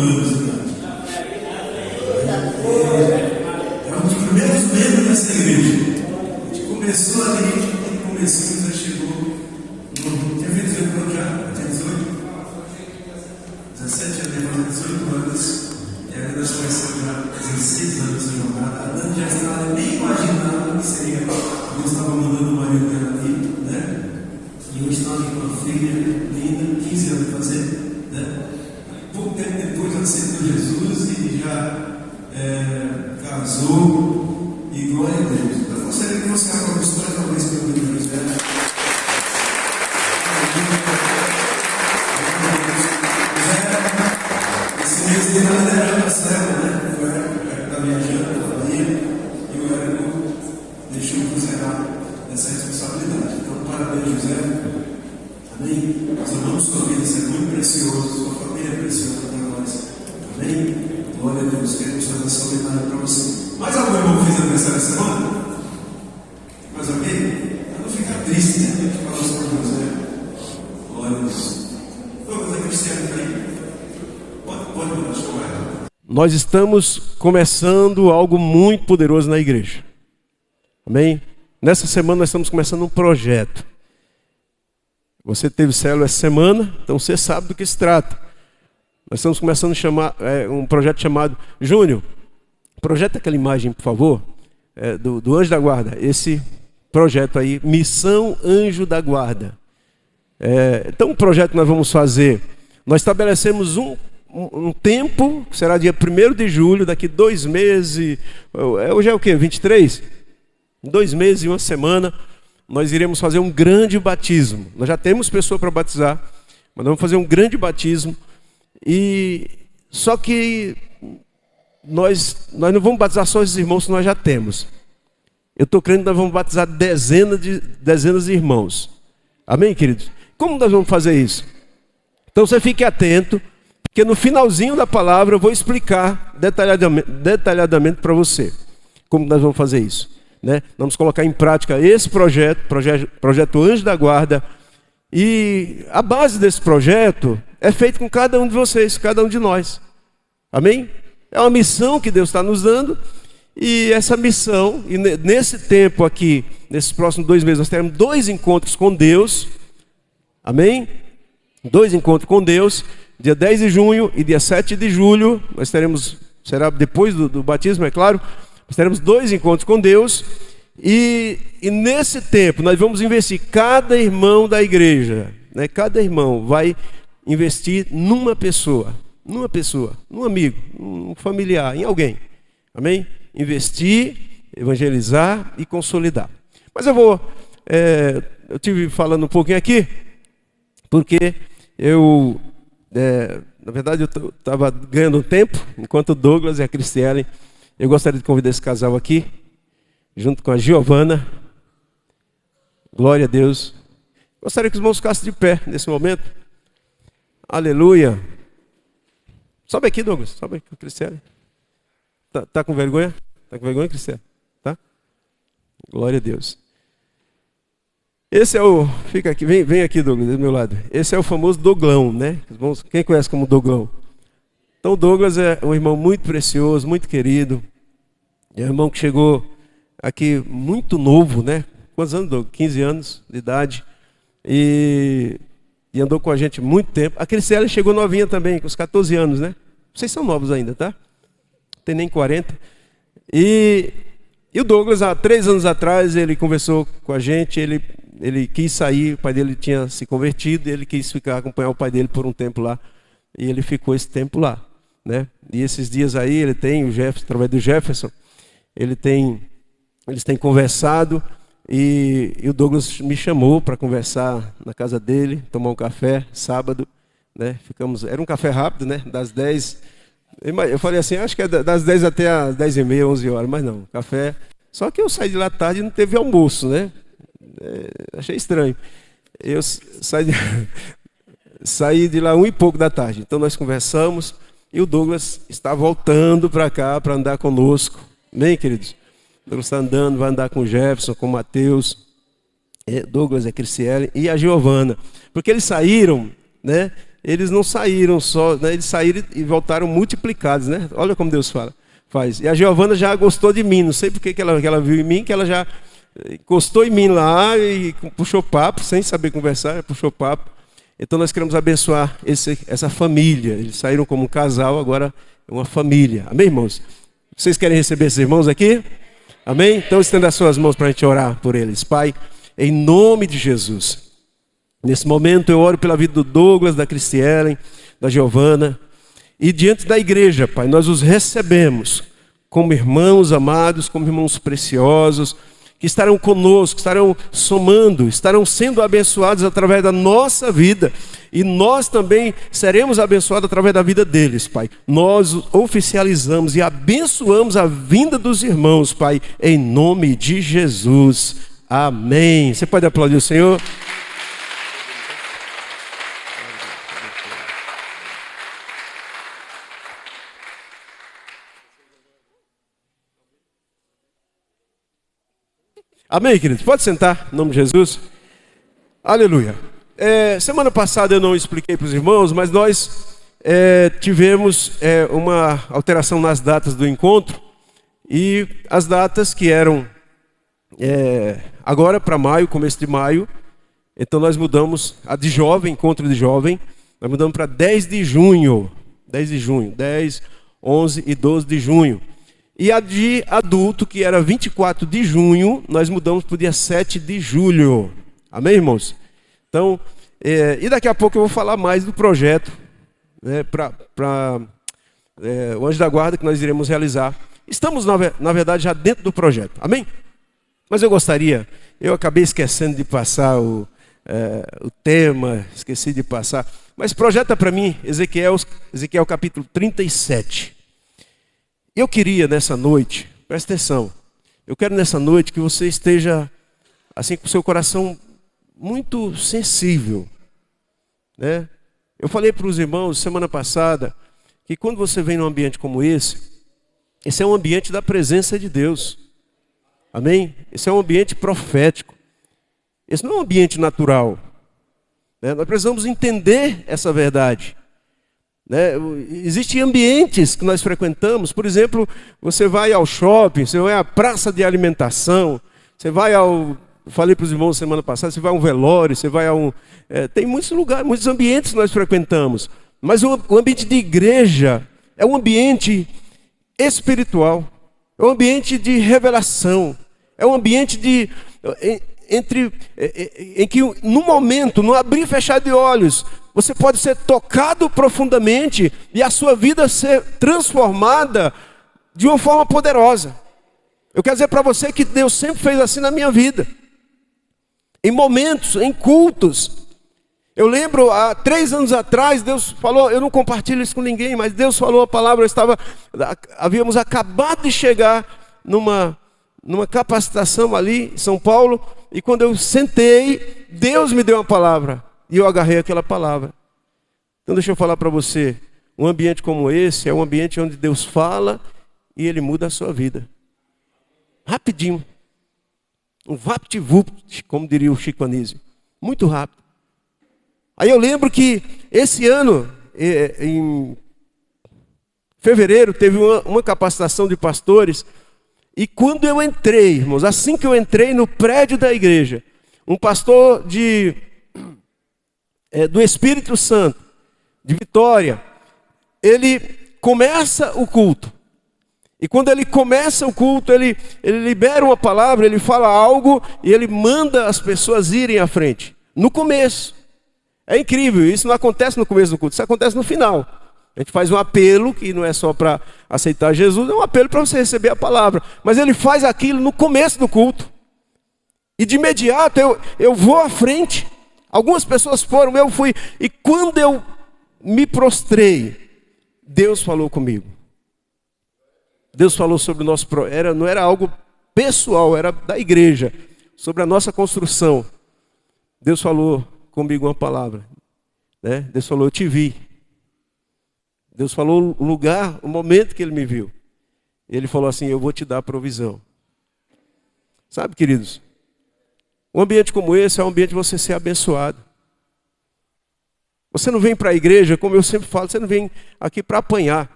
anos de idade. É um dos primeiros membros dessa igreja. A gente começou ali, no comecinho, já chegou. Tinha feito 18 anos já? Tinha 18? 17 anos, 18 anos. E aí nós começamos já 16 anos de jornada. A Dani já estava nem imaginando que seria. Deus estava mandando o marido dela ali, né? E hoje está ali com uma filha linda, 15 anos de fazer, né? Pouco tempo depois ela aceitou Jesus e já casou. E glória a Deus. Então eu gostaria que você abra uma história, talvez, pelo livro de José. Esse mês de nada era na célula, né? Foi a época que estava viajando com a família e o Érico deixou o José nessa responsabilidade. Então, parabéns, José. Amém? Nós amamos sua vida, isso é muito precioso, sua família é preciosa para nós. Amém? Glória a Deus, queremos fazer essa homenagem para você. Mais algum irmão fez aniversário essa semana? Mais alguém? Para não ficar triste, né? A gente fala sobre José. Glória a Deus. Vamos a Cristiano aí. Pode mandar chamar ela. Nós estamos começando algo muito poderoso na igreja. Amém? Nessa semana nós estamos começando um projeto. Você teve célula essa semana, então você sabe do que se trata. Nós estamos começando a chamar um projeto chamado Júnior. Projeta aquela imagem, por favor, do Anjo da Guarda. Esse projeto aí, Missão Anjo da Guarda. Então o projeto que nós vamos fazer, nós estabelecemos um tempo, que será dia 1º de julho, daqui 2 meses, hoje é o quê? 23? 2 meses e 1 semana, nós iremos fazer um grande batismo. Nós já temos pessoa para batizar, mas nós vamos fazer um grande batismo. E só que nós não vamos batizar só esses irmãos que nós já temos. Eu estou crendo que nós vamos batizar dezenas de irmãos. Amém, queridos? Como nós vamos fazer isso? Então você fique atento, porque no finalzinho da palavra eu vou explicar detalhadamente para você como nós vamos fazer isso, né? Vamos colocar em prática esse projeto Anjo da Guarda. E a base desse projeto é feita com cada um de vocês, cada um de nós. Amém? É uma missão que Deus está nos dando. E essa missão, e nesse tempo aqui, nesses próximos 2 meses, nós teremos 2 encontros com Deus. Amém? 2 encontros com Deus. Dia 10 de junho e dia 7 de julho. Nós teremos, será depois do batismo, é claro. Nós teremos 2 encontros com Deus. E nesse tempo nós vamos investir, cada irmão da igreja, né? Cada irmão vai investir numa pessoa, num amigo, num familiar, em alguém. Amém? Investir, evangelizar e consolidar. Mas eu tive falando um pouquinho aqui, porque na verdade eu estava ganhando tempo, enquanto o Douglas e a Cristiane, eu gostaria de convidar esse casal aqui, junto com a Giovana. Glória a Deus. Gostaria que os irmãos ficassem de pé nesse momento. Aleluia. Sobe aqui, Douglas. Sobe aqui, Cristiane. Tá com vergonha? Tá com vergonha, Cristiane? Tá? Glória a Deus. Esse é o... Fica aqui, vem aqui, Douglas, do meu lado. Esse é o famoso Douglão, né? Quem conhece como Douglão? Então o Douglas é um irmão muito precioso, muito querido. É um irmão que chegou aqui muito novo, né? Quantos anos, Douglas? 15 anos de idade. E andou com a gente muito tempo. A Cristiane chegou novinha também, com os 14 anos, né? Vocês são novos ainda, tá? Não tem nem 40. E o Douglas, há 3 anos atrás, ele conversou com a gente, ele quis sair, o pai dele tinha se convertido, ele quis acompanhar o pai dele por um tempo lá. E ele ficou esse tempo lá, né? E esses dias aí, ele tem o Jefferson, através do Jefferson, eles têm conversado, e o Douglas me chamou para conversar na casa dele, tomar um café, sábado, né? Era um café rápido, né? Das 10, eu falei assim, acho que é das 10 até as 10h30, 11 horas, mas não, café. Só que eu saí de lá tarde e não teve almoço, né? Achei estranho. Eu saí de lá 1 e pouco da tarde, então nós conversamos, e o Douglas está voltando para cá para andar conosco. Amém, queridos? Douglas está andando, vai andar com o Jefferson, com o Mateus, Douglas, a Cristiane e a Giovana. Porque eles saíram, né, eles não saíram só, né? Eles saíram e voltaram multiplicados, né? Olha como Deus faz. E a Giovana já gostou de mim, não sei porque que ela viu em mim, que ela já encostou em mim lá e puxou papo, sem saber conversar, puxou papo. Então nós queremos abençoar essa família. Eles saíram como um casal, agora é uma família. Amém, irmãos? Vocês querem receber esses irmãos aqui? Amém? Então estenda as suas mãos para a gente orar por eles. Pai, em nome de Jesus. Nesse momento eu oro pela vida do Douglas, da Cristielen, da Giovana. E diante da igreja, Pai, nós os recebemos como irmãos amados, como irmãos preciosos, que estarão conosco, estarão somando, estarão sendo abençoados através da nossa vida. E nós também seremos abençoados através da vida deles, Pai. Nós oficializamos e abençoamos a vinda dos irmãos, Pai, em nome de Jesus. Amém. Você pode aplaudir o Senhor? Amém, queridos? Pode sentar, em nome de Jesus. Aleluia. Semana passada eu não expliquei para os irmãos, mas nós tivemos uma alteração nas datas do encontro. E as datas que eram agora para maio, começo de maio. Então nós mudamos a de jovem, encontro de jovem. Nós mudamos para 10 de junho. 10, 11 e 12 de junho. E a de adulto, que era 24 de junho, nós mudamos para o dia 7 de julho. Amém, irmãos? Então, e daqui a pouco eu vou falar mais do projeto, né, para o Anjo da Guarda que nós iremos realizar. Estamos, na verdade, já dentro do projeto. Amém? Mas eu acabei esquecendo de passar o tema, esqueci de passar. Mas projeta para mim, Ezequiel capítulo 37. Eu queria nessa noite, presta atenção, eu quero nessa noite que você esteja assim com o seu coração muito sensível, né? Eu falei para os irmãos semana passada que quando você vem num ambiente como esse é um ambiente da presença de Deus, amém? Esse é um ambiente profético, esse não é um ambiente natural, né? Nós precisamos entender essa verdade. Existem ambientes que nós frequentamos, por exemplo, você vai ao shopping, você vai à praça de alimentação, você vai falei para os irmãos semana passada, você vai a um velório, você vai tem muitos lugares, muitos ambientes que nós frequentamos, mas o ambiente de igreja é um ambiente espiritual, é um ambiente de revelação, é um ambiente em que no momento, no abrir e fechar de olhos, você pode ser tocado profundamente e a sua vida ser transformada de uma forma poderosa. Eu quero dizer para você que Deus sempre fez assim na minha vida. Em momentos, em cultos. Eu lembro, há 3 anos atrás, Deus falou, eu não compartilho isso com ninguém, mas Deus falou a palavra, havíamos acabado de chegar numa capacitação ali em São Paulo, e quando eu sentei, Deus me deu uma palavra. E eu agarrei aquela palavra. Então deixa eu falar para você. Um ambiente como esse é um ambiente onde Deus fala e Ele muda a sua vida. Rapidinho. Um vapt-vupt, como diria o Chico Anísio. Muito rápido. Aí eu lembro que esse ano, em fevereiro, teve uma capacitação de pastores. E quando eu entrei, irmãos, assim que eu entrei no prédio da igreja, um pastor do Espírito Santo, de Vitória, ele começa o culto. E quando ele começa o culto, ele libera uma palavra, ele fala algo e ele manda as pessoas irem à frente. No começo. É incrível, isso não acontece no começo do culto, isso acontece no final. A gente faz um apelo, que não é só para aceitar Jesus, é um apelo para você receber a palavra. Mas ele faz aquilo no começo do culto. E de imediato eu vou à frente. Algumas pessoas foram, eu fui. E quando eu me prostrei, Deus falou comigo. Deus falou sobre o nosso... não era algo pessoal, era da igreja. Sobre a nossa construção. Deus falou comigo uma palavra. Né? Deus falou, eu te vi. Deus falou o lugar, o momento que Ele me viu. Ele falou assim, eu vou te dar provisão. Sabe, queridos? Um ambiente como esse é um ambiente de você ser abençoado. Você não vem para a igreja, como eu sempre falo, você não vem aqui para apanhar.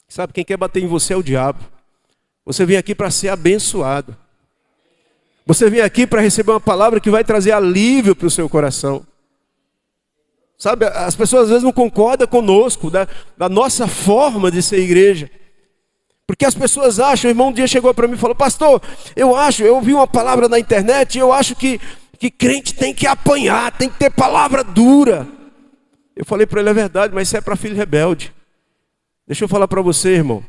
Sabe, quem quer bater em você é o diabo. Você vem aqui para ser abençoado. Você vem aqui para receber uma palavra que vai trazer alívio para o seu coração. Sabe, as pessoas às vezes não concordam conosco, da nossa forma de ser igreja. Porque as pessoas acham, o irmão um dia chegou para mim e falou: pastor, eu ouvi uma palavra na internet e eu acho que crente tem que apanhar, tem que ter palavra dura. Eu falei para ele: é verdade, mas isso é para filho rebelde. Deixa eu falar para você, irmão.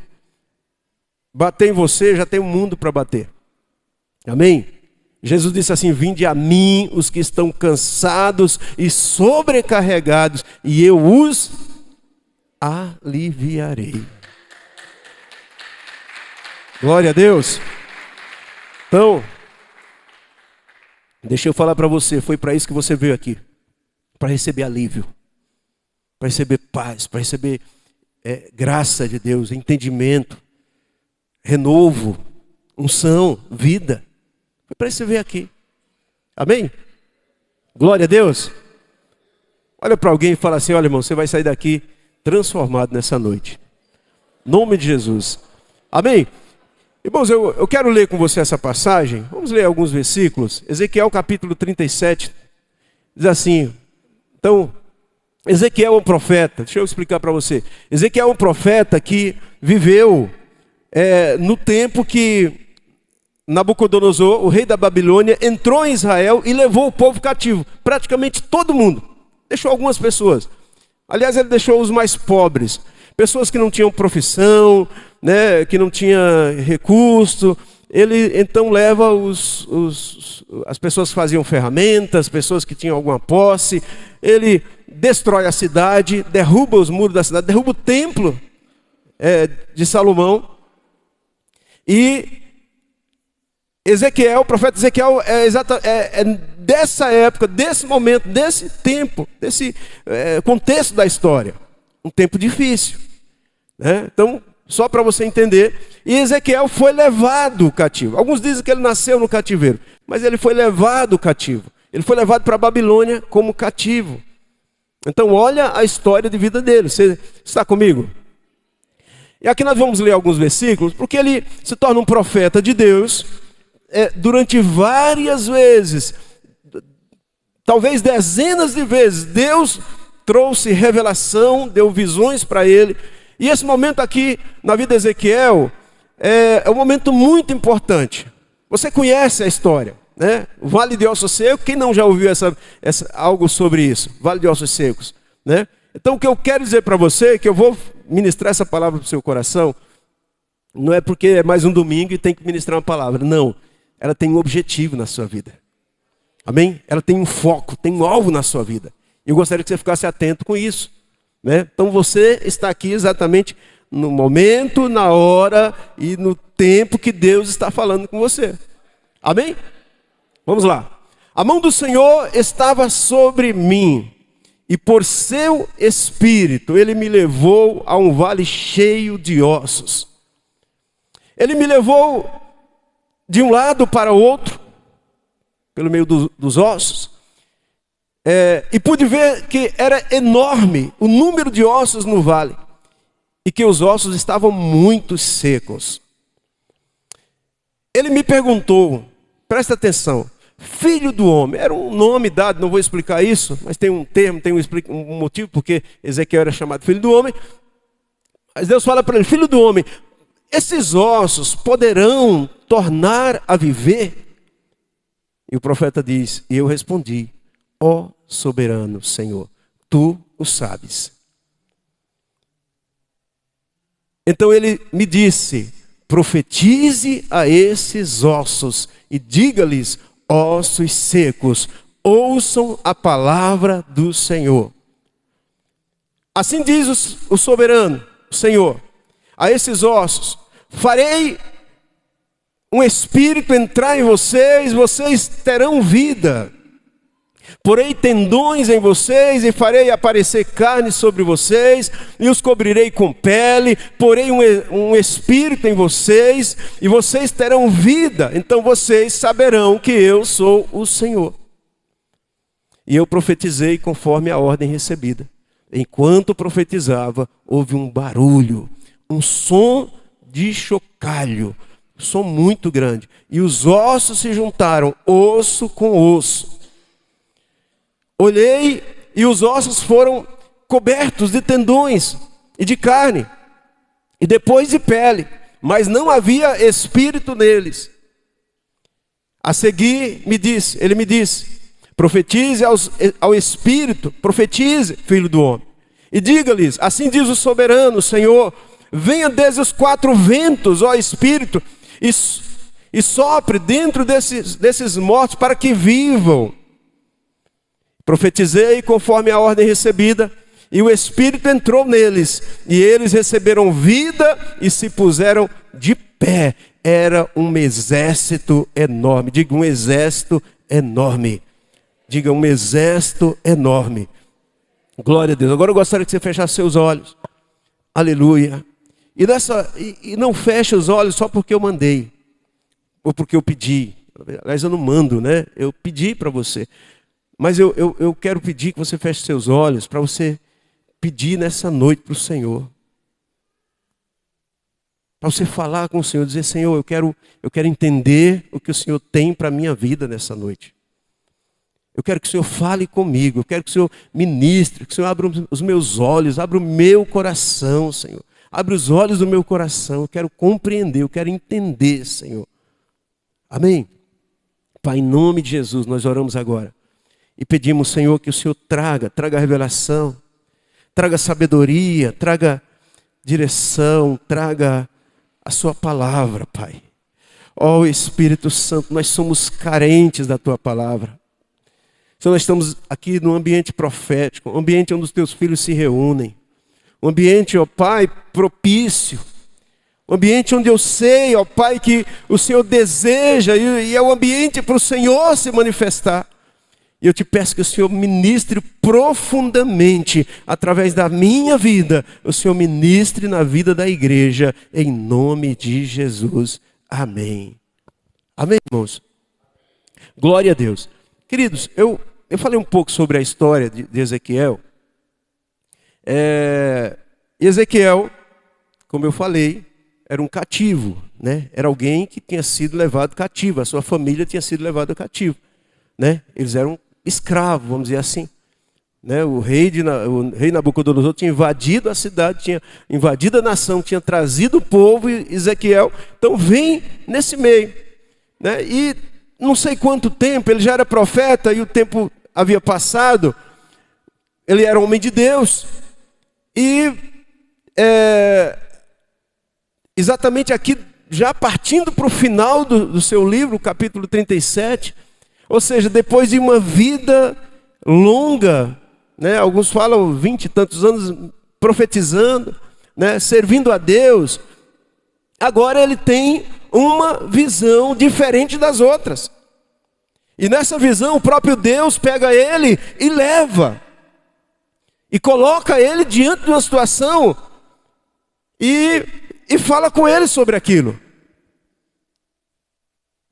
Bater em você, já tem um mundo para bater. Amém? Jesus disse assim: vinde a mim os que estão cansados e sobrecarregados, e eu os aliviarei. Glória a Deus. Então, deixa eu falar para você, foi para isso que você veio aqui. Para receber alívio, para receber paz, para receber graça de Deus, entendimento, renovo, unção, vida. Foi para isso que você veio aqui. Amém? Glória a Deus. Olha para alguém e fala assim: olha, irmão, você vai sair daqui transformado nessa noite. Em nome de Jesus. Amém? Irmãos, eu quero ler com você essa passagem. Vamos ler alguns versículos. Ezequiel capítulo 37. Diz assim. Então, Ezequiel é um profeta. Deixa eu explicar para você. Ezequiel é um profeta que viveu no tempo que Nabucodonosor, o rei da Babilônia, entrou em Israel e levou o povo cativo. Praticamente todo mundo. Deixou algumas pessoas. Aliás, ele deixou os mais pobres. Pessoas que não tinham profissão, né, que não tinham recurso. Ele então leva as pessoas que faziam ferramentas, pessoas que tinham alguma posse. Ele destrói a cidade, derruba os muros da cidade, derruba o templo de Salomão. E Ezequiel, o profeta Ezequiel é dessa época, desse momento, desse tempo, desse contexto da história. Um tempo difícil, né? Então, só para você entender, e Ezequiel foi levado cativo. Alguns dizem que ele nasceu no cativeiro, mas ele foi levado cativo. Ele foi levado para a Babilônia como cativo. Então, olha a história de vida dele. Você está comigo? E aqui nós vamos ler alguns versículos, porque ele se torna um profeta de Deus. Durante várias vezes, talvez dezenas de vezes, Deus trouxe revelação, deu visões para ele. E esse momento aqui na vida de Ezequiel é um momento muito importante. Você conhece a história, né? O Vale de Ossos Secos. Quem não já ouviu algo sobre isso? Vale de Ossos Secos, né? Então o que eu quero dizer para você, que eu vou ministrar essa palavra para o seu coração, não é porque é mais um domingo e tem que ministrar uma palavra, não. Ela tem um objetivo na sua vida. Amém? Ela tem um foco, tem um alvo na sua vida. E eu gostaria que você ficasse atento com isso, né? Então você está aqui exatamente no momento, na hora e no tempo que Deus está falando com você. Amém? Vamos lá. A mão do Senhor estava sobre mim, e por seu espírito ele me levou a um vale cheio de ossos. Ele me levou de um lado para o outro, pelo meio dos ossos, e pude ver que era enorme o número de ossos no vale, e que os ossos estavam muito secos. Ele me perguntou, presta atenção, filho do homem, era um nome dado, não vou explicar isso, mas tem um termo, tem um motivo porque Ezequiel era chamado filho do homem. Mas Deus fala para ele: filho do homem, esses ossos poderão tornar a viver? E o profeta diz, e eu respondi: ó soberano Senhor, tu o sabes. Então ele me disse: profetize a esses ossos e diga-lhes: ossos secos, ouçam a palavra do Senhor. Assim diz o soberano, o Senhor, a esses ossos: farei um espírito entrar em vocês, vocês terão vida. Porei tendões em vocês e farei aparecer carne sobre vocês e os cobrirei com pele. Porei um espírito em vocês e vocês terão vida. Então vocês saberão que eu sou o Senhor. E eu profetizei conforme a ordem recebida. Enquanto profetizava, houve um barulho, um som de chocalho, um som muito grande. E os ossos se juntaram, osso com osso. Olhei e os ossos foram cobertos de tendões e de carne, e depois de pele, mas não havia espírito neles. A seguir ele me disse: profetize ao espírito, profetize, filho do homem, e diga-lhes: assim diz o soberano, Senhor, venha desde os 4 ventos, ó espírito, e sopre dentro desses mortos para que vivam. Profetizei conforme a ordem recebida, e o Espírito entrou neles, e eles receberam vida e se puseram de pé. Era um exército enorme. Diga, um exército enorme. Diga, um exército enorme. Glória a Deus. Agora eu gostaria que você fechasse seus olhos. Aleluia. E não feche os olhos só porque eu mandei, ou porque eu pedi. Aliás, eu não mando, né? Eu pedi para você. Mas eu quero pedir que você feche seus olhos para você pedir nessa noite para o Senhor. Para você falar com o Senhor, dizer: Senhor, eu quero entender o que o Senhor tem para a minha vida nessa noite. Eu quero que o Senhor fale comigo, eu quero que o Senhor ministre, que o Senhor abra os meus olhos, abra o meu coração, Senhor. Abre os olhos do meu coração, eu quero compreender, eu quero entender, Senhor. Amém? Pai, em nome de Jesus, nós oramos agora. E pedimos, Senhor, que o Senhor traga revelação, traga sabedoria, traga direção, traga a sua palavra, Pai. Ó Espírito Santo, nós somos carentes da tua palavra. Senhor, nós estamos aqui num ambiente profético, um ambiente onde os teus filhos se reúnem. Um ambiente, ó Pai, propício. Um ambiente onde eu sei, ó Pai, que o Senhor deseja e é o ambiente para o Senhor se manifestar. E eu te peço que o Senhor ministre profundamente, através da minha vida, o Senhor ministre na vida da igreja, em nome de Jesus. Amém. Amém, irmãos? Glória a Deus. Queridos, eu falei um pouco sobre a história de Ezequiel. Ezequiel, como eu falei, era um cativo, né? Era alguém que tinha sido levado cativo, a sua família tinha sido levada cativo, né? Eles eram escravos, vamos dizer assim, né? O rei Nabucodonosor tinha invadido a cidade, tinha invadido a nação, tinha trazido o povo, e Ezequiel então vem nesse meio, né? E não sei quanto tempo, ele já era profeta e o tempo havia passado, ele era homem de Deus, e exatamente aqui, já partindo para o final do seu livro, capítulo 37, ou seja, depois de uma vida longa, né, alguns falam 20 e tantos anos profetizando, né, servindo a Deus, agora ele tem uma visão diferente das outras. E nessa visão o próprio Deus pega ele e leva, e coloca ele diante de uma situação e fala com ele sobre aquilo.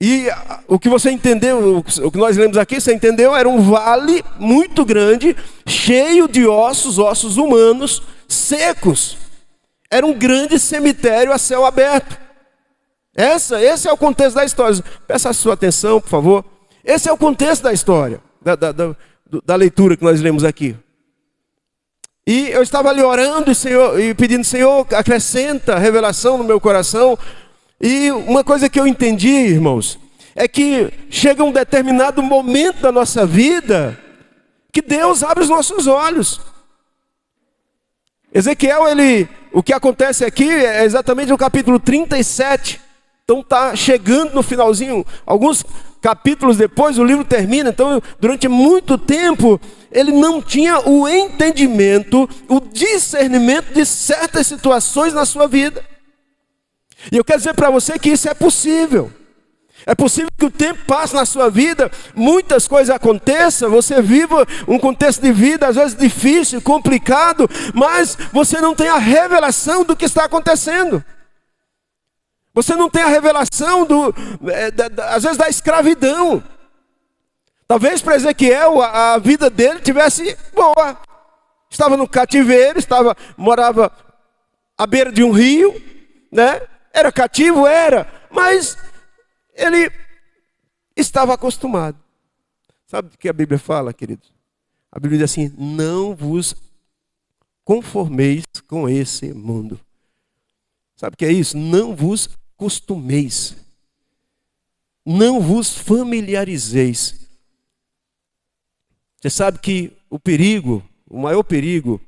E o que você entendeu, o que nós lemos aqui, você entendeu? Era um vale muito grande, cheio de ossos humanos, secos. Era um grande cemitério a céu aberto. Esse é o contexto da história. Peça a sua atenção, por favor. Esse é o contexto da história, da leitura que nós lemos aqui. E eu estava ali orando e pedindo: Senhor, acrescenta revelação no meu coração. E uma coisa que eu entendi, irmãos, é que chega um determinado momento da nossa vida que Deus abre os nossos olhos. Ezequiel, o que acontece aqui é exatamente no capítulo 37. Então está chegando no finalzinho, alguns capítulos depois o livro termina. Então durante muito tempo ele não tinha o entendimento, o discernimento de certas situações na sua vida. E eu quero dizer para você que isso é possível. É possível que o tempo passe na sua vida, muitas coisas aconteçam, você viva um contexto de vida às vezes difícil, complicado, mas você não tem a revelação do que está acontecendo. Você não tem a revelação às vezes da escravidão. Talvez para Ezequiel a vida dele tivesse boa. Estava no cativeiro, morava à beira de um rio, né? Era cativo, era, mas ele estava acostumado. Sabe o que a Bíblia fala, queridos? A Bíblia diz assim: não vos conformeis com esse mundo. Sabe o que é isso? Não vos acostumeis. Não vos familiarizeis. Você sabe que o maior perigo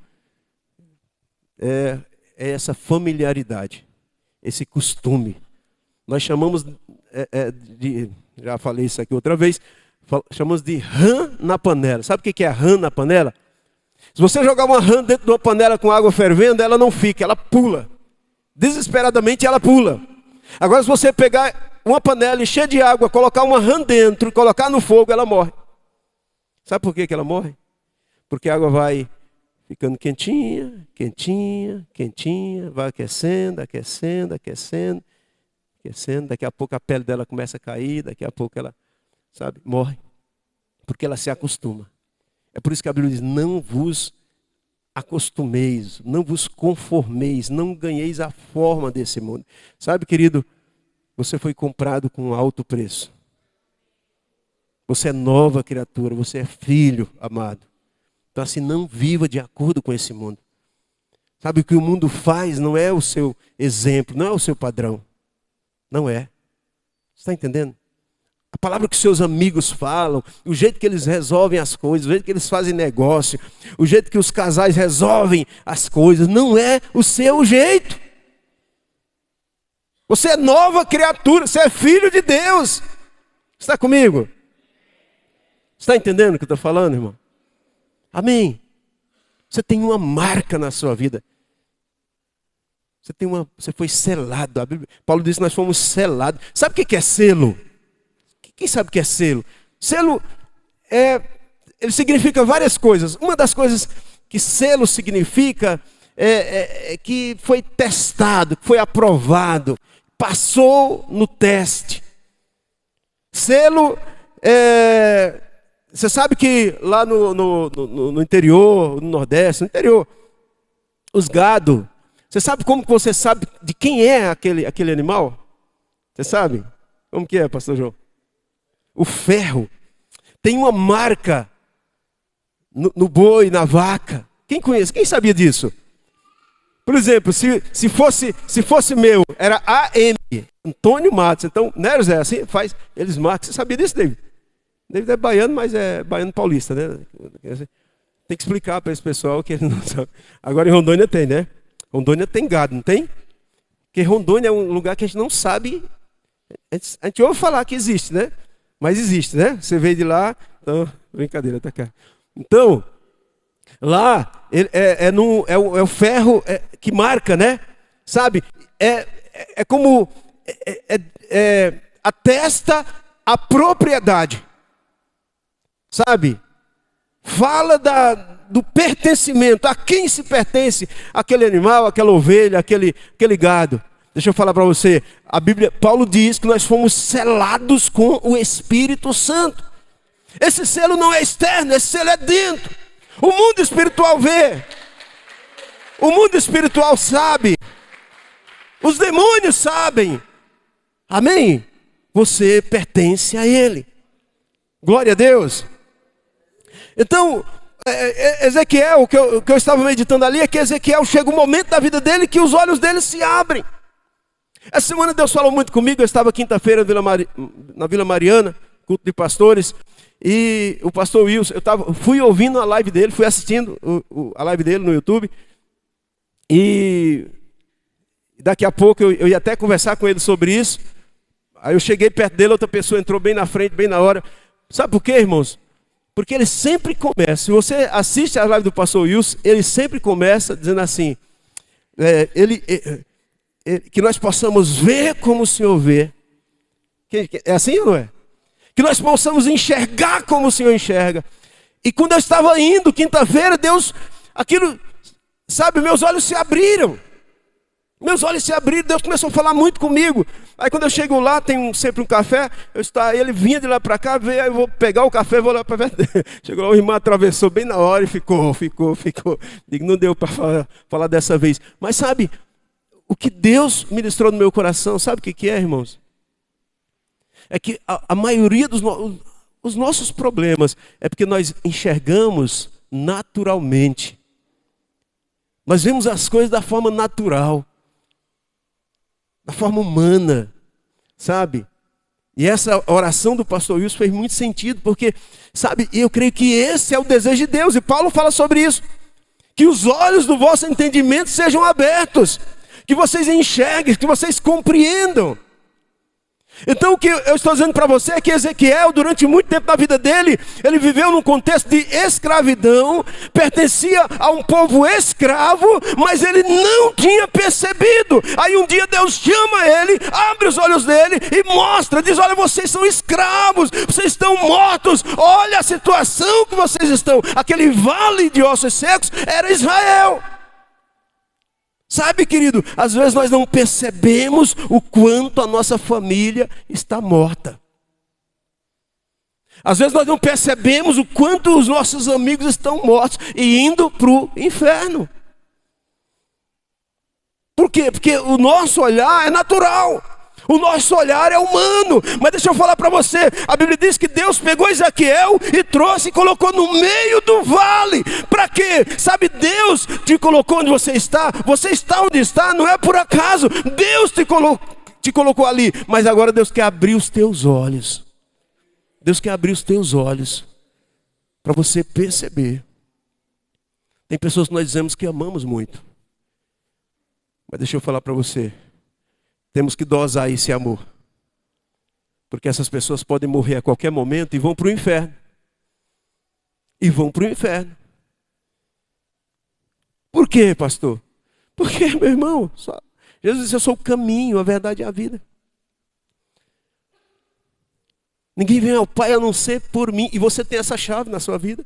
é essa familiaridade, esse costume. Nós chamamos já falei isso aqui outra vez, chamamos de rã na panela. Sabe o que é rã na panela? Se você jogar uma rã dentro de uma panela com água fervendo, ela não fica, ela pula. Desesperadamente ela pula. Agora, se você pegar uma panela cheia de água, colocar uma rã dentro, colocar no fogo, ela morre. Sabe por que ela morre? Porque a água vai ficando quentinha, quentinha, quentinha, vai aquecendo, aquecendo, aquecendo, aquecendo. Daqui a pouco a pele dela começa a cair, daqui a pouco ela, morre. Porque ela se acostuma. É por isso que a Bíblia diz: não vos acostumeis, não vos conformeis, não ganheis a forma desse mundo. Sabe, querido, você foi comprado com um alto preço. Você é nova criatura, você é filho amado. Então assim, não viva de acordo com esse mundo. Sabe, o que o mundo faz não é o seu exemplo, não é o seu padrão. Não é. Você está entendendo? A palavra que seus amigos falam, o jeito que eles resolvem as coisas, o jeito que eles fazem negócio, o jeito que os casais resolvem as coisas, não é o seu jeito. Você é nova criatura, você é filho de Deus. Está comigo? Está entendendo o que eu estou falando, irmão? Amém. Você tem uma marca na sua vida. Você foi selado. Paulo disse que nós fomos selados. Sabe o que é selo? Quem sabe o que é selo? Selo ele significa várias coisas. Uma das coisas que selo significa é que foi testado, foi aprovado, passou no teste. Selo você sabe que lá no interior, no Nordeste, no interior, os gado, você sabe como que você sabe de quem é aquele animal? Você sabe? Como que é, pastor João? O ferro. Tem uma marca no boi, na vaca. Quem conhece? Quem sabia disso? Por exemplo, se fosse meu, era AM, Antônio Matos. Então, né, José? Assim faz, eles marcam. Você sabia disso, David? David é baiano, mas é baiano paulista, né? Tem que explicar para esse pessoal que ele não sabe. Agora em Rondônia tem, né? Rondônia tem gado, não tem? Porque Rondônia é um lugar que a gente não sabe. A gente ouve falar que existe, né? Mas existe, né? Você veio de lá, então, brincadeira, tá cá. Então, lá é o ferro que marca, né? Sabe? É como atesta a propriedade. Sabe? Fala do pertencimento, a quem se pertence aquele animal, aquela ovelha, aquele gado. Deixa eu falar para você, a Bíblia, Paulo diz que nós fomos selados com o Espírito Santo. Esse selo não é externo, esse selo é dentro. O mundo espiritual vê, o mundo espiritual sabe, os demônios sabem. Amém? Você pertence a Ele. Glória a Deus. Então, Ezequiel, o que eu estava meditando ali é que Ezequiel chega um momento da vida dele que os olhos dele se abrem. Essa semana Deus falou muito comigo. Eu estava quinta-feira na Vila Mariana, culto de pastores, e o pastor Wilson, fui ouvindo a live dele, fui assistindo a live dele no YouTube, e daqui a pouco eu ia até conversar com ele sobre isso. Aí eu cheguei perto dele, outra pessoa entrou bem na frente, bem na hora. Sabe por quê, irmãos? Porque ele sempre começa, se você assiste a live do pastor Wilson, ele sempre começa dizendo assim, que nós possamos ver como o Senhor vê. É assim ou não é? Que nós possamos enxergar como o Senhor enxerga. E quando eu estava indo, quinta-feira, Deus, aquilo, sabe, meus olhos se abriram. Meus olhos se abriram, Deus começou a falar muito comigo. Aí quando eu chego lá, tem sempre um café, ele vinha de lá para cá, veio, aí eu vou pegar o café, vou lá para ver. Chegou lá, o irmão atravessou bem na hora e ficou. Digo, não deu para falar dessa vez. Mas sabe, o que Deus ministrou no meu coração, sabe o que é, irmãos? É que a maioria os nossos problemas é porque nós enxergamos naturalmente. Nós vemos as coisas da forma natural, da forma humana, sabe? E essa oração do pastor Wilson fez muito sentido, porque, sabe, eu creio que esse é o desejo de Deus, e Paulo fala sobre isso, que os olhos do vosso entendimento sejam abertos, que vocês enxerguem, que vocês compreendam. Então o que eu estou dizendo para você é que Ezequiel, durante muito tempo na vida dele, ele viveu num contexto de escravidão, pertencia a um povo escravo, mas ele não tinha percebido. Aí um dia Deus chama ele, abre os olhos dele e mostra, diz, olha, vocês são escravos, vocês estão mortos, olha a situação que vocês estão. Aquele vale de ossos secos era Israel. Sabe, querido, às vezes nós não percebemos o quanto a nossa família está morta. Às vezes nós não percebemos o quanto os nossos amigos estão mortos e indo para o inferno. Por quê? Porque o nosso olhar é natural. O nosso olhar é humano. Mas deixa eu falar para você. A Bíblia diz que Deus pegou Ezequiel e trouxe e colocou no meio do vale. Para quê? Sabe, Deus te colocou onde você está. Você está onde está, não é por acaso. Deus te colocou ali. Mas agora Deus quer abrir os teus olhos. Deus quer abrir os teus olhos para você perceber. Tem pessoas que nós dizemos que amamos muito. Mas deixa eu falar para você. Temos que dosar esse amor. Porque essas pessoas podem morrer a qualquer momento e vão para o inferno. E vão para o inferno. Por quê, pastor? Porque, meu irmão, Jesus disse, eu sou o caminho, a verdade e a vida. Ninguém vem ao Pai a não ser por mim. E você tem essa chave na sua vida.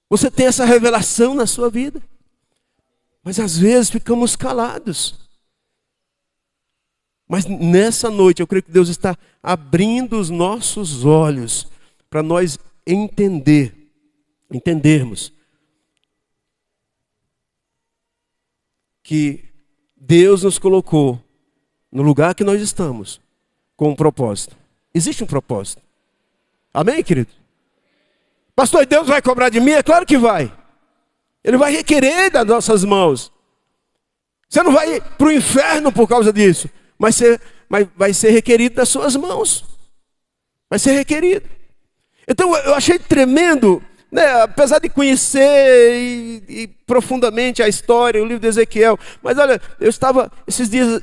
Você tem essa revelação na sua vida. Mas às vezes ficamos calados. Mas nessa noite eu creio que Deus está abrindo os nossos olhos para nós entendermos que Deus nos colocou no lugar que nós estamos com um propósito. Existe um propósito. Amém, querido? Pastor, Deus vai cobrar de mim? É claro que vai. Ele vai requerer das nossas mãos. Você não vai para o inferno por causa disso. Mas vai ser requerido das suas mãos. Vai ser requerido. Então eu achei tremendo, né? Apesar de conhecer e profundamente a história, o livro de Ezequiel. Mas olha, eu estava esses dias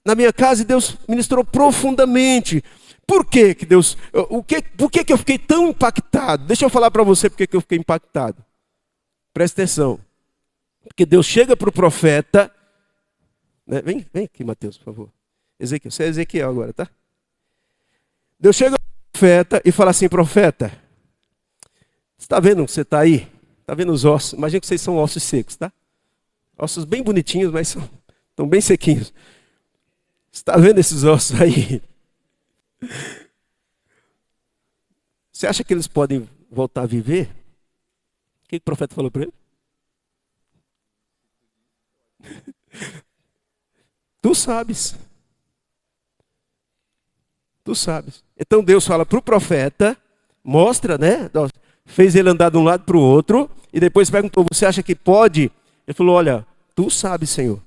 na minha casa e Deus ministrou profundamente. Por que Deus... Por que eu fiquei tão impactado? Deixa eu falar para você por que eu fiquei impactado. Presta atenção. Porque Deus chega para o profeta... Né? Vem aqui, Mateus, por favor. Ezequiel, você é Ezequiel agora, tá? Deus chega para o profeta e fala assim, profeta, você está vendo que você está aí? Está vendo os ossos? Imagina que vocês são ossos secos, tá? Ossos bem bonitinhos, mas estão bem sequinhos. Você está vendo esses ossos aí? Você acha que eles podem voltar a viver? O que o profeta falou para ele? Tu sabes. Tu sabes. Então Deus fala para o profeta, mostra, né? Fez ele andar de um lado para o outro, e depois perguntou, você acha que pode? Ele falou, olha, tu sabes, Senhor.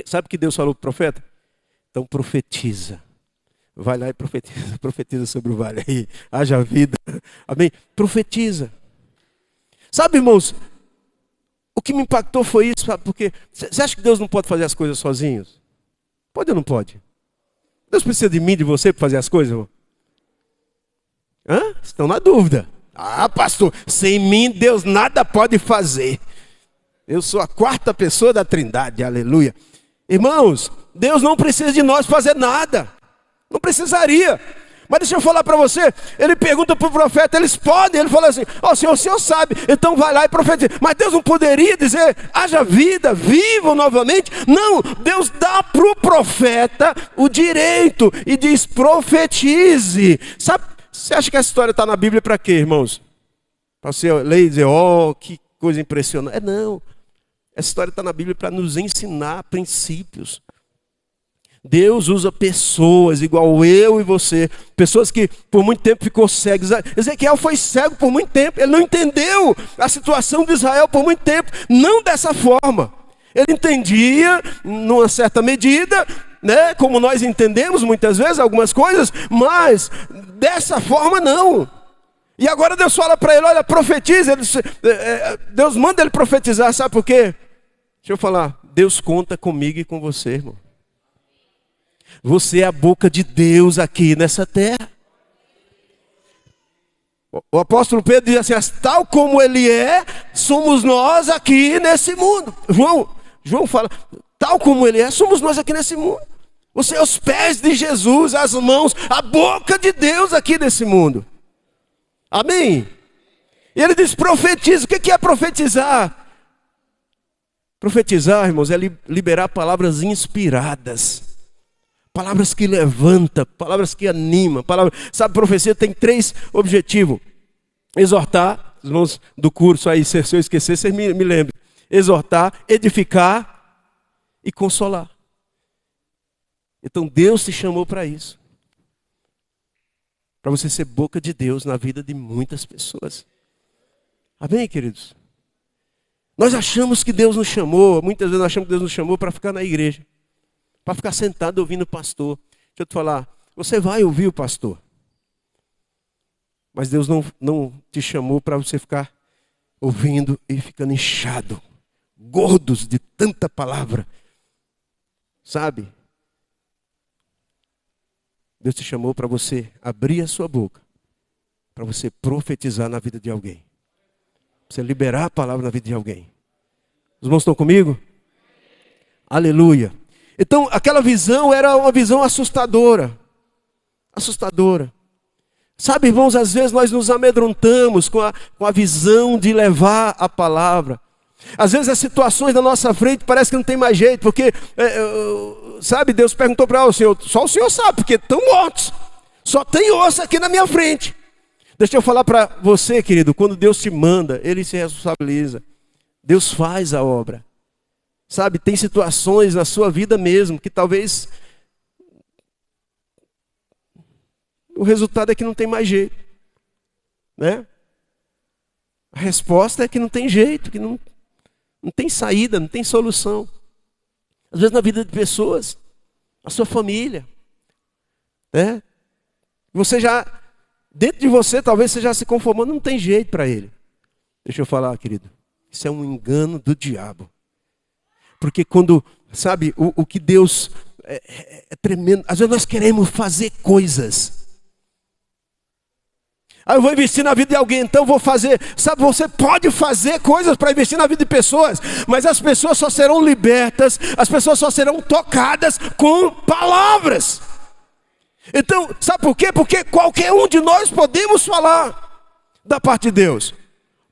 Sabe o que Deus falou para o profeta? Então profetiza. Vai lá e profetiza sobre o vale aí. Haja vida. Amém? Profetiza. Sabe, irmãos, o que me impactou foi isso, sabe? Porque você acha que Deus não pode fazer as coisas sozinhos? Pode ou não pode? Deus precisa de mim, de você, para fazer as coisas, irmão? Estão na dúvida. Ah, pastor, sem mim Deus nada pode fazer. Eu sou a quarta pessoa da Trindade, aleluia. Irmãos, Deus não precisa de nós fazer nada. Não precisaria. Mas deixa eu falar para você, ele pergunta para o profeta, eles podem? Ele fala assim, ó, o senhor sabe, então vai lá e profetiza. Mas Deus não poderia dizer, haja vida, vivam novamente? Não, Deus dá para o profeta o direito e diz, profetize. Sabe, você acha que essa história está na Bíblia para quê, irmãos? Para você ler e dizer, ó, que coisa impressionante. Não, essa história está na Bíblia para nos ensinar princípios. Deus usa pessoas igual eu e você, pessoas que por muito tempo ficou cego. Ezequiel foi cego por muito tempo, ele não entendeu a situação de Israel por muito tempo, não dessa forma. Ele entendia, numa certa medida, né, como nós entendemos muitas vezes algumas coisas, mas dessa forma não. E agora Deus fala para ele, olha, profetiza. Deus manda ele profetizar, sabe por quê? Deixa eu falar, Deus conta comigo e com você, irmão. Você é a boca de Deus aqui nessa terra. O apóstolo Pedro diz assim, tal como ele é, somos nós aqui nesse mundo. João fala, tal como ele é, somos nós aqui nesse mundo. Você é os pés de Jesus, as mãos, a boca de Deus aqui nesse mundo. Amém? E ele diz, profetiza. O que é profetizar? Profetizar, irmãos, é liberar palavras inspiradas. Palavras que levantam, palavras que animam. Sabe, profecia tem 3 objetivos. Exortar, os irmãos do curso aí, se eu esquecer, vocês me lembrem. Exortar, edificar e consolar. Então Deus te chamou para isso. Para você ser boca de Deus na vida de muitas pessoas. Amém, queridos? Nós achamos que Deus nos chamou, muitas vezes nós achamos que Deus nos chamou para ficar na igreja. Para ficar sentado ouvindo o pastor. Deixa eu te falar, você vai ouvir o pastor. Mas Deus não te chamou para você ficar ouvindo e ficando inchado, gordos de tanta palavra. Sabe? Deus te chamou para você abrir a sua boca, para você profetizar na vida de alguém. Para você liberar a palavra na vida de alguém. Os irmãos estão comigo? Aleluia. Então, aquela visão era uma visão assustadora. Assustadora. Sabe, irmãos, às vezes nós nos amedrontamos com a visão de levar a palavra. Às vezes as situações na nossa frente parece que não tem mais jeito, porque, sabe, Deus perguntou para o Senhor, só o Senhor sabe, porque estão mortos. Só tem osso aqui na minha frente. Deixa eu falar para você, querido, quando Deus te manda, Ele se responsabiliza. Deus faz a obra. Sabe, tem situações na sua vida mesmo que talvez o resultado é que não tem mais jeito, né? A resposta é que não tem jeito, que não tem saída, não tem solução. Às vezes na vida de pessoas, a sua família, né? Você já, dentro de você, talvez você já se conformou, não tem jeito para ele. Deixa eu falar, querido, isso é um engano do diabo. Porque quando, sabe, o que Deus é tremendo. Às vezes nós queremos fazer coisas. Eu vou investir na vida de alguém, então vou fazer. Sabe, você pode fazer coisas para investir na vida de pessoas, mas as pessoas só serão libertas, as pessoas só serão tocadas com palavras. Então, sabe por quê? Porque qualquer um de nós podemos falar da parte de Deus.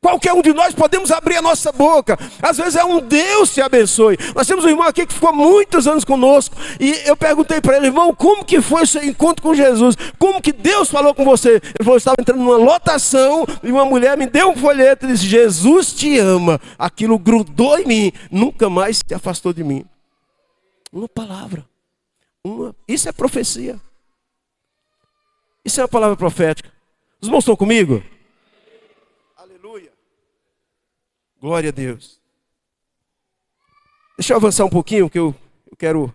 Qualquer um de nós podemos abrir a nossa boca. Às vezes é um Deus te abençoe. Nós temos um irmão aqui que ficou muitos anos conosco. E eu perguntei para ele, irmão, como que foi o seu encontro com Jesus? Como que Deus falou com você? Ele falou, eu estava entrando numa lotação e uma mulher me deu um folheto e disse, Jesus te ama. Aquilo grudou em mim, nunca mais se afastou de mim. Uma palavra. Isso é profecia. Isso é uma palavra profética. Os irmãos estão comigo? Glória a Deus. Deixa eu avançar um pouquinho, que eu quero.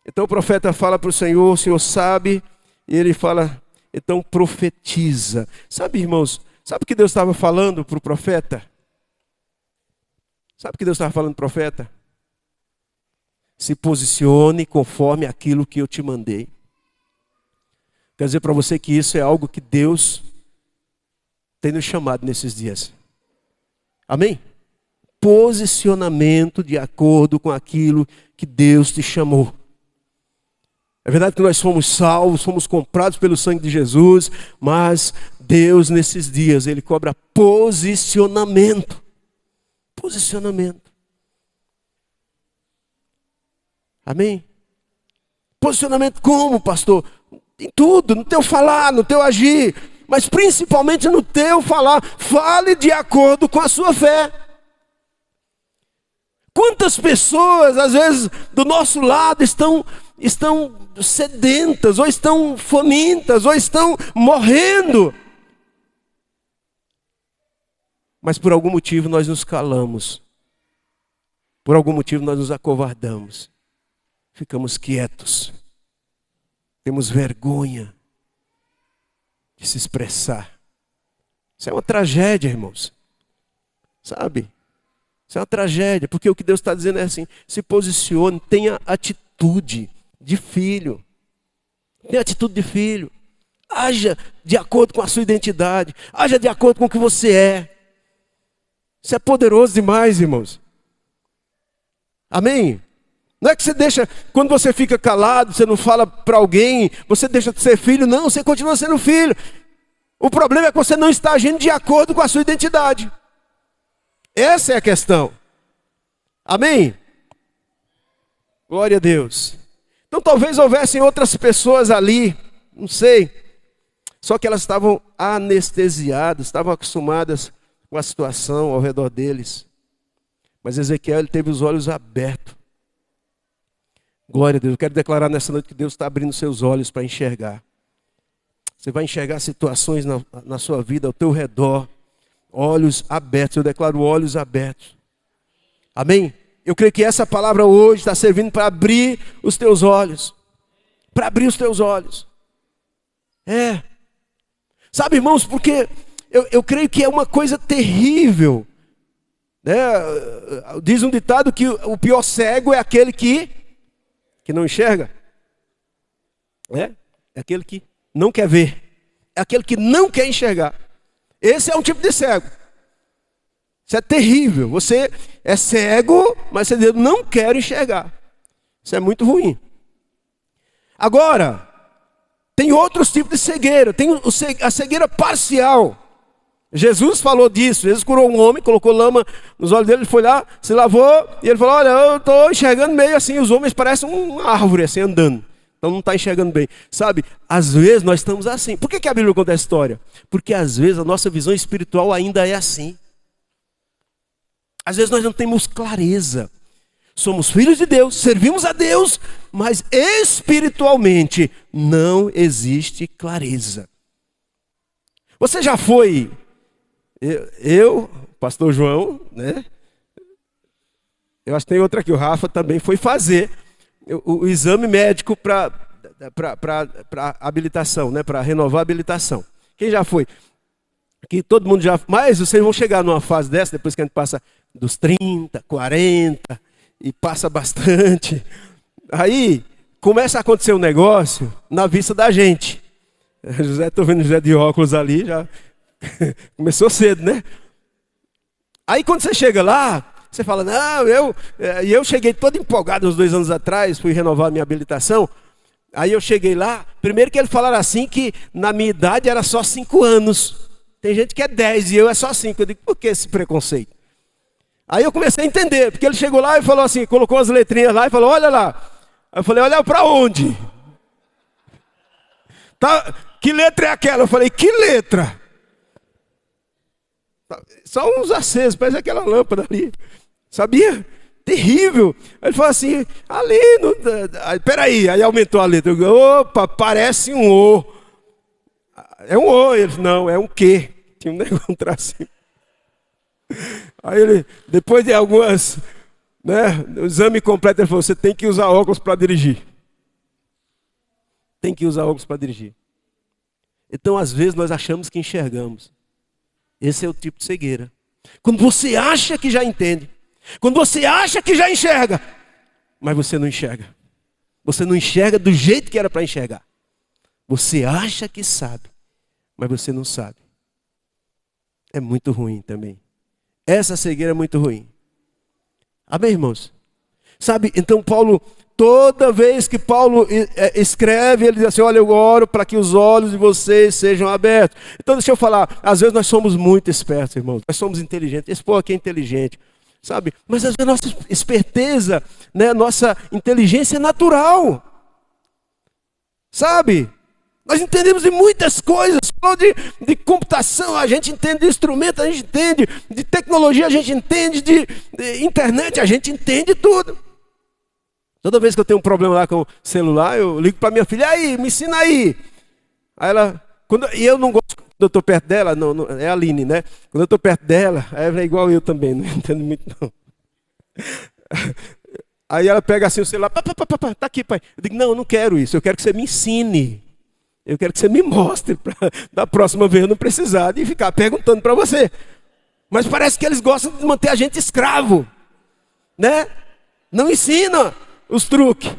Então o profeta fala para o Senhor sabe, e ele fala, então profetiza. Sabe, irmãos, sabe o que Deus estava falando para o profeta? Sabe o que Deus estava falando para o profeta? Se posicione conforme aquilo que eu te mandei. Quer dizer para você que isso é algo que Deus tem nos chamado nesses dias. Amém? Posicionamento de acordo com aquilo que Deus te chamou. É verdade que nós somos salvos, somos comprados pelo sangue de Jesus, mas Deus nesses dias, Ele cobra posicionamento. Posicionamento. Amém? Posicionamento como, pastor? Em tudo, no teu falar, no teu agir, mas principalmente no teu falar. Fale de acordo com a sua fé. Quantas pessoas, às vezes, do nosso lado estão sedentas, ou estão famintas, ou estão morrendo. Mas por algum motivo nós nos calamos. Por algum motivo nós nos acovardamos. Ficamos quietos. Temos vergonha de se expressar. Isso é uma tragédia, irmãos. Sabe? Isso é uma tragédia, porque o que Deus está dizendo é assim: se posicione, tenha atitude de filho. Tenha atitude de filho. Haja de acordo com a sua identidade. Haja de acordo com o que você é. Isso é poderoso demais, irmãos. Amém? Não é que você deixa, quando você fica calado, você não fala para alguém, você deixa de ser filho. Não, você continua sendo filho. O problema é que você não está agindo de acordo com a sua identidade. Essa é a questão. Amém? Glória a Deus. Então talvez houvessem outras pessoas ali, não sei. Só que elas estavam anestesiadas, estavam acostumadas com a situação ao redor deles. Mas Ezequiel, ele teve os olhos abertos. Glória a Deus. Eu quero declarar nessa noite que Deus está abrindo seus olhos para enxergar. Você vai enxergar situações na sua vida, ao teu redor. Olhos abertos. Eu declaro olhos abertos. Amém? Eu creio que essa palavra hoje está servindo para abrir os teus olhos. Para abrir os teus olhos. É. Sabe, irmãos, porque eu creio que é uma coisa terrível. Né? Diz um ditado que o pior cego é aquele que não enxerga. É aquele que não quer ver. É aquele que não quer enxergar. Esse é um tipo de cego. Isso é terrível. Você é cego, mas você não quer enxergar. Isso é muito ruim. Agora, tem outros tipos de cegueira. Tem a cegueira parcial. Jesus falou disso. Jesus curou um homem, colocou lama nos olhos dele, ele foi lá, se lavou, e ele falou: olha, eu estou enxergando meio assim, os homens parecem uma árvore assim, andando. Então não está enxergando bem. Sabe, às vezes nós estamos assim. Por que a Bíblia conta essa história? Porque às vezes a nossa visão espiritual ainda é assim. Às vezes nós não temos clareza. Somos filhos de Deus, servimos a Deus, mas espiritualmente não existe clareza. Você já foi... Eu, pastor João, né? Eu acho que tem outra aqui, o Rafa também foi fazer o exame médico para habilitação, né? Para renovar a habilitação. Quem já foi? Aqui todo mundo já... Mas vocês vão chegar numa fase dessa, depois que a gente passa dos 30, 40, e passa bastante. Aí começa a acontecer um negócio na vista da gente. José, estou vendo José de óculos ali, já... Começou cedo, né? Aí quando você chega lá, você fala: não, eu cheguei todo empolgado uns 2 anos atrás, fui renovar a minha habilitação. Aí eu cheguei lá, primeiro que ele falaram assim que na minha idade era só 5 anos. Tem gente que é 10 e eu é só 5. Eu digo: por que esse preconceito? Aí eu comecei a entender, porque ele chegou lá e falou assim, colocou as letrinhas lá e falou: olha lá. Aí eu falei: olha para onde? Tá, que letra é aquela? Eu falei: que letra? Só uns acesos, parece aquela lâmpada ali. Sabia? Terrível. Aí ele falou assim: ali, peraí. Aí aumentou a letra. Eu digo: opa, parece um O. É um O. Ele falou: não, é um Q. Tinha um negócio, um tracinho. Aí ele, depois de algumas, né, o exame completo, ele falou: você tem que usar óculos para dirigir. Tem que usar óculos para dirigir. Então, às vezes, nós achamos que enxergamos. Esse é o tipo de cegueira. Quando você acha que já entende. Quando você acha que já enxerga. Mas você não enxerga. Você não enxerga do jeito que era para enxergar. Você acha que sabe. Mas você não sabe. É muito ruim também. Essa cegueira é muito ruim. Amém, irmãos? Sabe, então Paulo, toda vez que Paulo escreve, ele diz assim, olha, eu oro para que os olhos de vocês sejam abertos. Então deixa eu falar, às vezes nós somos muito espertos, irmãos, nós somos inteligentes, esse povo aqui é inteligente, sabe? Mas às vezes nossa esperteza, né, nossa inteligência é natural, sabe? Nós entendemos de muitas coisas, de computação, a gente entende de instrumento, a gente entende de tecnologia, a gente entende de internet, a gente entende tudo. Toda vez que eu tenho um problema lá com o celular, eu ligo para minha filha, aí, me ensina aí. Aí ela, e eu não gosto, quando eu estou perto dela, não, é a Aline, né? Quando eu estou perto dela, ela é igual eu também, não entendo muito não. Aí ela pega assim o celular, tá aqui, pai. Eu digo, não, eu não quero isso, eu quero que você me ensine. Eu quero que você me mostre, da próxima vez eu não precisar de ficar perguntando para você. Mas parece que eles gostam de manter a gente escravo, né? Não ensina os truques.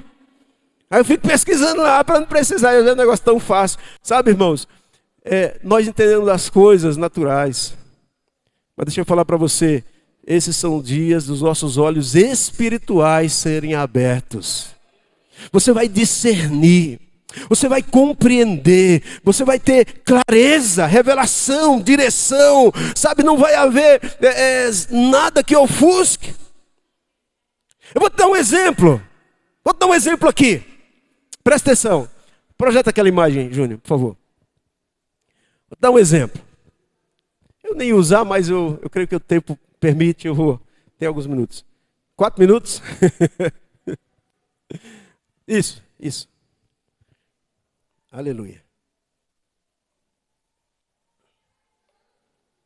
Aí eu fico pesquisando lá para não precisar, é um negócio tão fácil. Sabe, irmãos, nós entendemos as coisas naturais. Mas deixa eu falar para você, esses são dias dos nossos olhos espirituais serem abertos. Você vai discernir. Você vai compreender, você vai ter clareza, revelação, direção, sabe? Não vai haver nada que ofusque. Eu vou te dar um exemplo, aqui, presta atenção. Projeta aquela imagem, Júnior, por favor. Vou te dar um exemplo. Eu nem ia usar, mas eu creio que o tempo permite, eu vou ter alguns minutos. 4 minutos? Isso. Aleluia.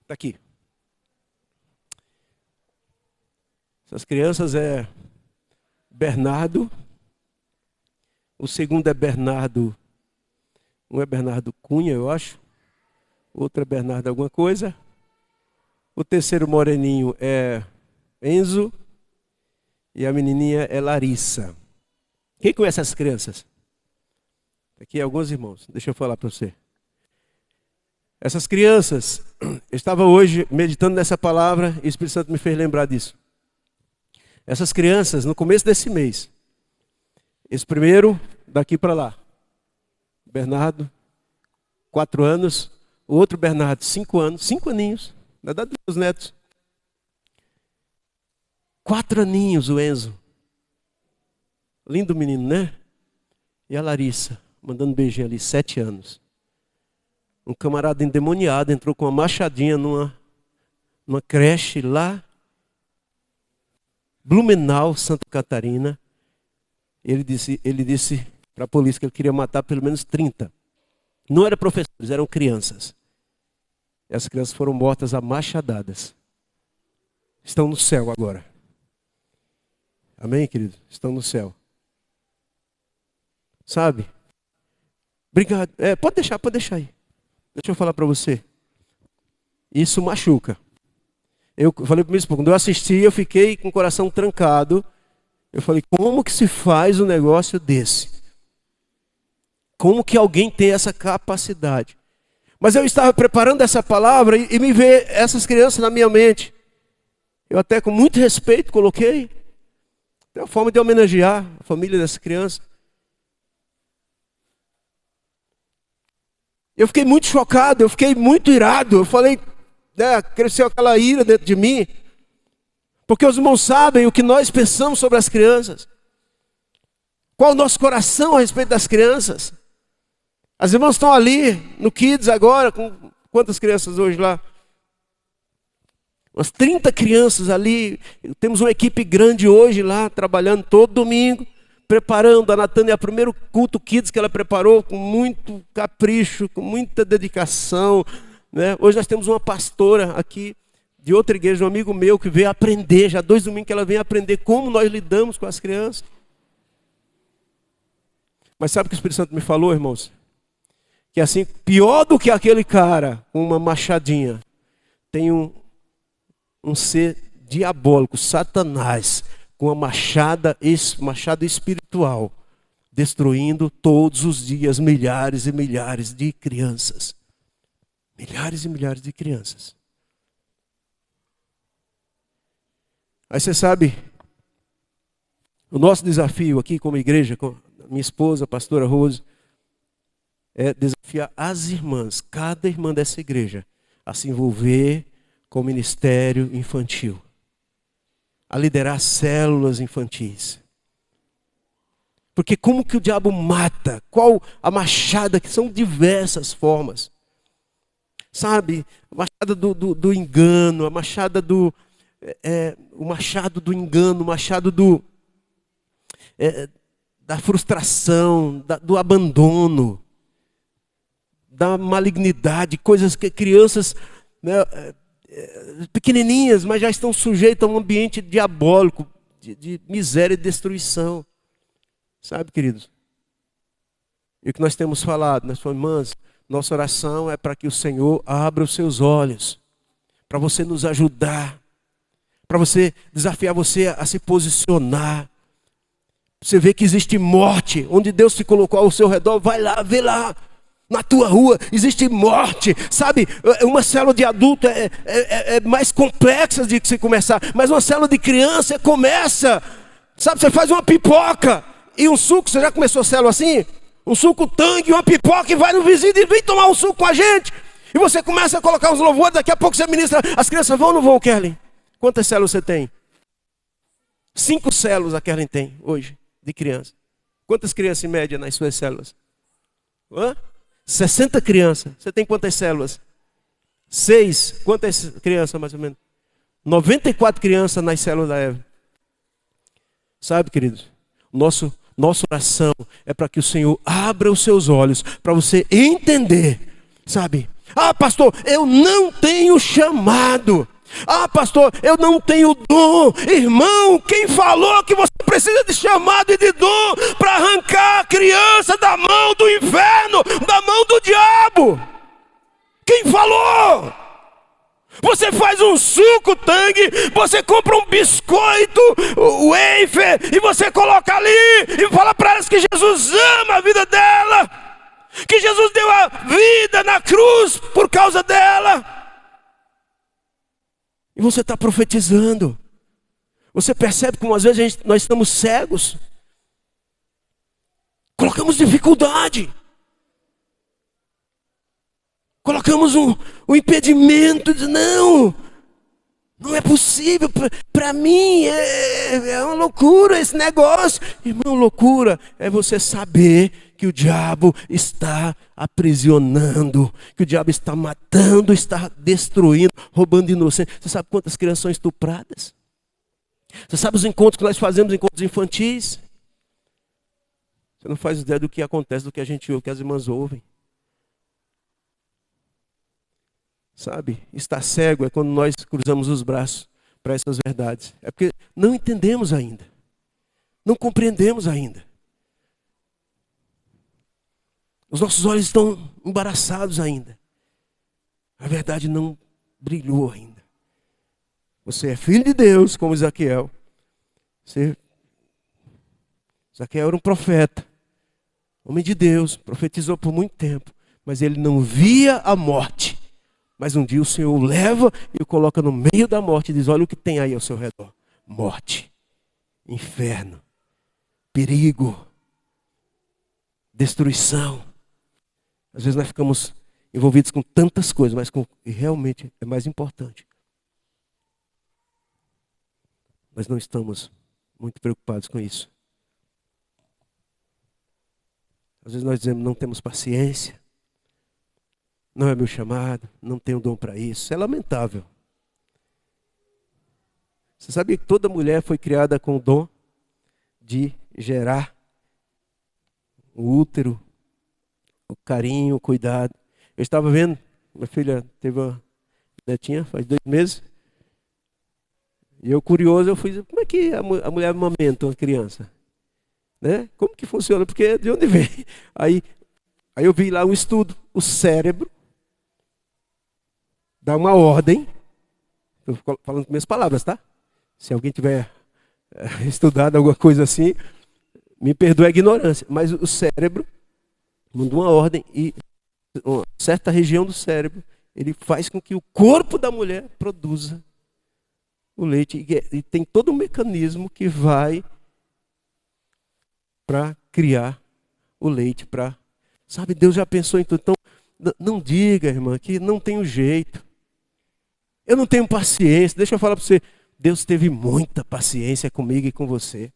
Está aqui. Essas crianças é Bernardo. O segundo é Bernardo. Um é Bernardo Cunha, eu acho. Outro é Bernardo alguma coisa. O terceiro moreninho é Enzo. E a menininha é Larissa. Quem conhece essas crianças? Aqui alguns irmãos, deixa eu falar para você. Essas crianças, eu estava hoje meditando nessa palavra e o Espírito Santo me fez lembrar disso. Essas crianças, no começo desse mês, esse primeiro daqui para lá, Bernardo, 4 anos, o outro Bernardo, 5 anos, 5 aninhos, na idade dos meus netos. 4 aninhos o Enzo. Lindo menino, né? E a Larissa, mandando beijinho ali, 7 anos. Um camarada endemoniado entrou com uma machadinha numa creche lá, Blumenau, Santa Catarina. Ele disse para a polícia que ele queria matar pelo menos 30. Não eram professores, eram crianças. Essas crianças foram mortas a machadadas. Estão no céu agora. Amém, querido? Estão no céu. Sabe? Obrigado. Pode deixar aí. Deixa eu falar para você. Isso machuca. Eu falei para mim, quando eu assisti, eu fiquei com o coração trancado. Eu falei, como que se faz um negócio desse? Como que alguém tem essa capacidade? Mas eu estava preparando essa palavra e me veio essas crianças na minha mente. Eu até com muito respeito coloquei. É uma forma de homenagear a família dessa criança. Eu fiquei muito chocado, eu fiquei muito irado. Eu falei, cresceu aquela ira dentro de mim. Porque os irmãos sabem o que nós pensamos sobre as crianças. Qual o nosso coração a respeito das crianças. As irmãs estão ali no Kids agora, com quantas crianças hoje lá? Umas 30 crianças ali. Temos uma equipe grande hoje lá, trabalhando todo domingo. Preparando, a Natânia é o primeiro culto Kids que ela preparou com muito capricho, com muita dedicação, né? Hoje nós temos uma pastora aqui de outra igreja, um amigo meu que veio aprender, já 2 domingos que ela vem aprender como nós lidamos com as crianças. Mas sabe o que o Espírito Santo me falou, irmãos? Que assim, pior do que aquele cara com uma machadinha, tem um ser diabólico, Satanás, com uma machado espiritual, destruindo todos os dias milhares e milhares de crianças. Milhares e milhares de crianças. Aí você sabe, O nosso desafio aqui como igreja, com a minha esposa, a pastora Rose, é desafiar as irmãs, cada irmã dessa igreja, a se envolver com o ministério infantil, a liderar células infantis. Porque como que o diabo mata? Qual a machada? Que são diversas formas. Sabe? A machada do engano, a machada o machado do engano, o machado da frustração, do abandono, da malignidade, coisas que crianças, né, pequenininhas, mas já estão sujeitas a um ambiente diabólico, de miséria e destruição. Sabe, queridos? E o que nós temos falado, nós falamos, irmãs, nossa oração é para que o Senhor abra os seus olhos, para você nos ajudar, para você desafiar você a se posicionar. Você vê que existe morte, onde Deus te colocou ao seu redor, vai lá, vê lá. Na tua rua existe morte, sabe? Uma célula de adulto é mais complexa de se começar, mas uma célula de criança começa, sabe? Você faz uma pipoca e um suco, você já começou a célula assim? Um suco tangue, uma pipoca e vai no vizinho e vem tomar um suco com a gente. E você começa a colocar uns louvores, daqui a pouco você ministra, as crianças vão ou não vão, Kerlin? Quantas células você tem? 5 células a Kerlin tem hoje, de criança. Quantas crianças em média nas suas células? 60 crianças. Você tem quantas células? 6. Quantas crianças mais ou menos? 94 crianças nas células da Eva. Sabe, queridos? Nossa oração é para que o Senhor abra os seus olhos, para você entender, sabe? Ah, pastor, eu não tenho chamado. Ah, pastor, eu não tenho dom. Irmão, quem falou que você precisa de chamado e de dom para arrancar a criança da mão do inferno, da mão do diabo? Quem falou? Você faz um suco tangue, você compra um biscoito, o wafer, e você coloca ali e fala para elas que Jesus ama a vida dela, que Jesus deu a vida na cruz por causa dela. E você está profetizando. Você percebe como às vezes nós estamos cegos. Colocamos dificuldade. Colocamos um impedimento. Não é possível. Para mim é uma loucura esse negócio. Irmão, loucura é você saber que o diabo está aprisionando, que o diabo está matando, está destruindo, roubando inocentes. Você sabe quantas crianças são estupradas? Você sabe os encontros que nós fazemos, encontros infantis? Você não faz ideia do que acontece, do que a gente ouve, do que as irmãs ouvem. Sabe, estar cego é quando nós cruzamos os braços para essas verdades. É porque não entendemos ainda, não compreendemos ainda. Os nossos olhos estão embaraçados ainda. A verdade não brilhou ainda. Você é filho de Deus, como Zaqueu. Zaqueu era um profeta, homem de Deus, profetizou por muito tempo, mas ele não via a morte. Mas um dia o Senhor o leva e o coloca no meio da morte e diz, olha o que tem aí ao seu redor. Morte, inferno, perigo, destruição. Às vezes nós ficamos envolvidos com tantas coisas, mas e realmente é mais importante. Nós não estamos muito preocupados com isso. Às vezes nós dizemos, não temos paciência. Não é meu chamado, não tenho dom para isso. É lamentável. Você sabia que toda mulher foi criada com o dom de gerar o útero, o carinho, o cuidado. Eu estava vendo, minha filha teve uma netinha faz 2 meses. E eu curioso, eu fui dizer, como é que a mulher amamenta uma criança? Né? Como que funciona? Porque de onde vem? Aí eu vi lá um estudo, o cérebro dá uma ordem, estou falando com minhas palavras, tá? Se alguém tiver estudado alguma coisa assim, me perdoe a ignorância, mas o cérebro manda uma ordem e uma certa região do cérebro, ele faz com que o corpo da mulher produza o leite e tem todo um mecanismo que vai para criar o leite, para... Sabe, Deus já pensou em tudo. Então, não diga, irmã, que não tenho jeito. Eu não tenho paciência. Deixa eu falar para você. Deus teve muita paciência comigo e com você.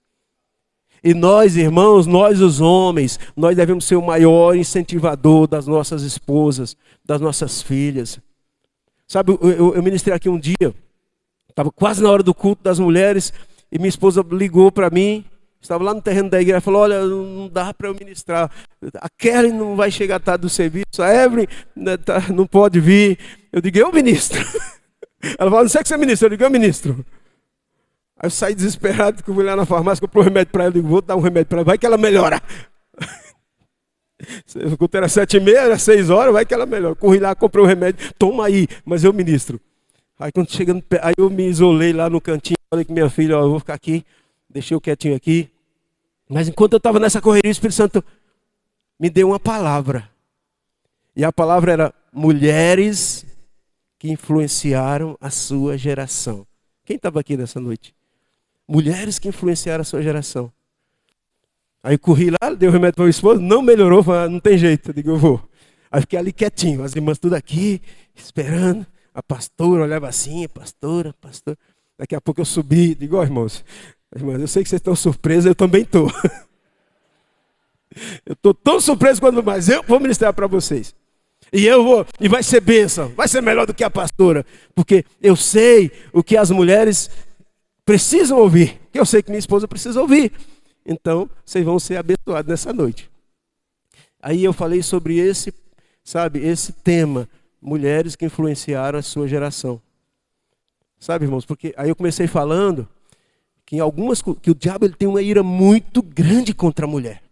E nós, irmãos, nós os homens, nós devemos ser o maior incentivador das nossas esposas, das nossas filhas. Sabe, eu ministrei aqui um dia, estava quase na hora do culto das mulheres, e minha esposa ligou para mim, estava lá no terreno da igreja, falou, olha, não dá para eu ministrar, a Kelly não vai chegar tarde do serviço, a Evelyn não pode vir. Eu digo, eu ministro. Ela falou, não sei que você ministra, eu digo, eu ministro. Aí eu saí desesperado, que eu fui lá na farmácia, comprei um remédio para ela, eu digo, vou dar um remédio para ela, vai que ela melhora. O culto era 7h30, era 6 horas, vai que ela melhora. Corri lá, comprei um remédio, toma aí, mas eu ministro. Aí quando chega, aí eu me isolei lá no cantinho, falei com minha filha, ó, eu vou ficar aqui, deixei o quietinho aqui. Mas enquanto eu estava nessa correria, o Espírito Santo me deu uma palavra. E a palavra era, mulheres que influenciaram a sua geração. Quem estava aqui nessa noite? Mulheres que influenciaram a sua geração. Aí corri lá, dei o remédio para o esposo, não melhorou, falei, não tem jeito, eu digo, eu vou. Aí fiquei ali quietinho, as irmãs tudo aqui, esperando. A pastora olhava assim, pastora. Daqui a pouco eu subi, digo, ó irmãos, eu sei que vocês estão surpresos, eu também estou. Eu estou tão surpreso quanto mais, eu vou ministrar para vocês. E eu vou, e vai ser bênção, vai ser melhor do que a pastora, porque eu sei o que as mulheres precisam ouvir, que eu sei que minha esposa precisa ouvir. Então, vocês vão ser abençoados nessa noite. Aí eu falei sobre esse tema, mulheres que influenciaram a sua geração. Sabe, irmãos, porque aí eu comecei falando que que o diabo ele tem uma ira muito grande contra a mulher.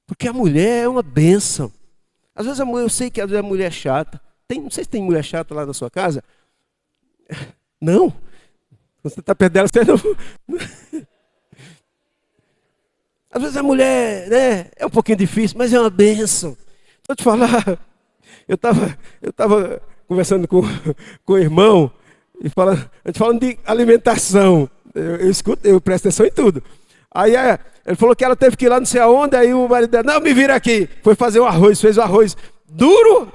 Porque a mulher é uma bênção. Às vezes eu sei que às vezes a mulher é chata. Não sei se tem mulher chata lá na sua casa. Não. Você está perto dela, você não... Às vezes a mulher, né, é um pouquinho difícil, mas é uma bênção. Deixa eu te falar, eu tava conversando com o irmão, e a gente falando de alimentação. Eu escuto, eu presto atenção em tudo. Aí ele falou que ela teve que ir lá não sei aonde, aí o marido dela, não, me vira aqui. Foi fazer o arroz, fez o arroz duro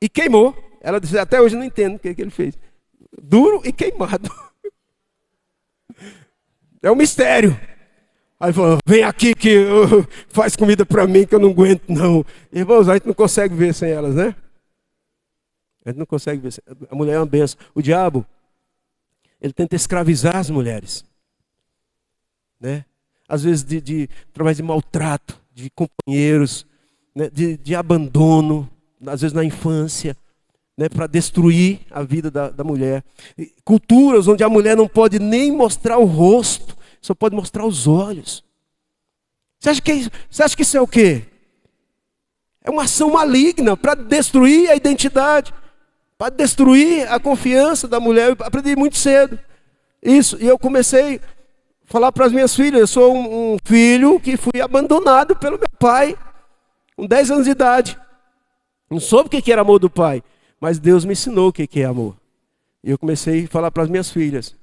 e queimou. Ela disse, até hoje não entendo o que ele fez. Duro e queimado. É um mistério. Aí falou, vem aqui que faz comida para mim que eu não aguento não. Irmãos, a gente não consegue ver sem elas, né? A gente não consegue ver. A mulher é uma benção. O diabo, ele tenta escravizar as mulheres. Né? Às vezes através de maltrato, de companheiros, né? de abandono, às vezes na infância, né? Para destruir a vida da mulher. Culturas onde a mulher não pode nem mostrar o rosto, só pode mostrar os olhos. Você acha que isso é o quê? É uma ação maligna para destruir a identidade, para destruir a confiança da mulher. Eu aprendi muito cedo isso. E eu comecei a falar para as minhas filhas. Eu sou um filho que fui abandonado pelo meu pai, com 10 anos de idade. Não soube o que era amor do pai, mas Deus me ensinou o que é amor. E eu comecei a falar para as minhas filhas.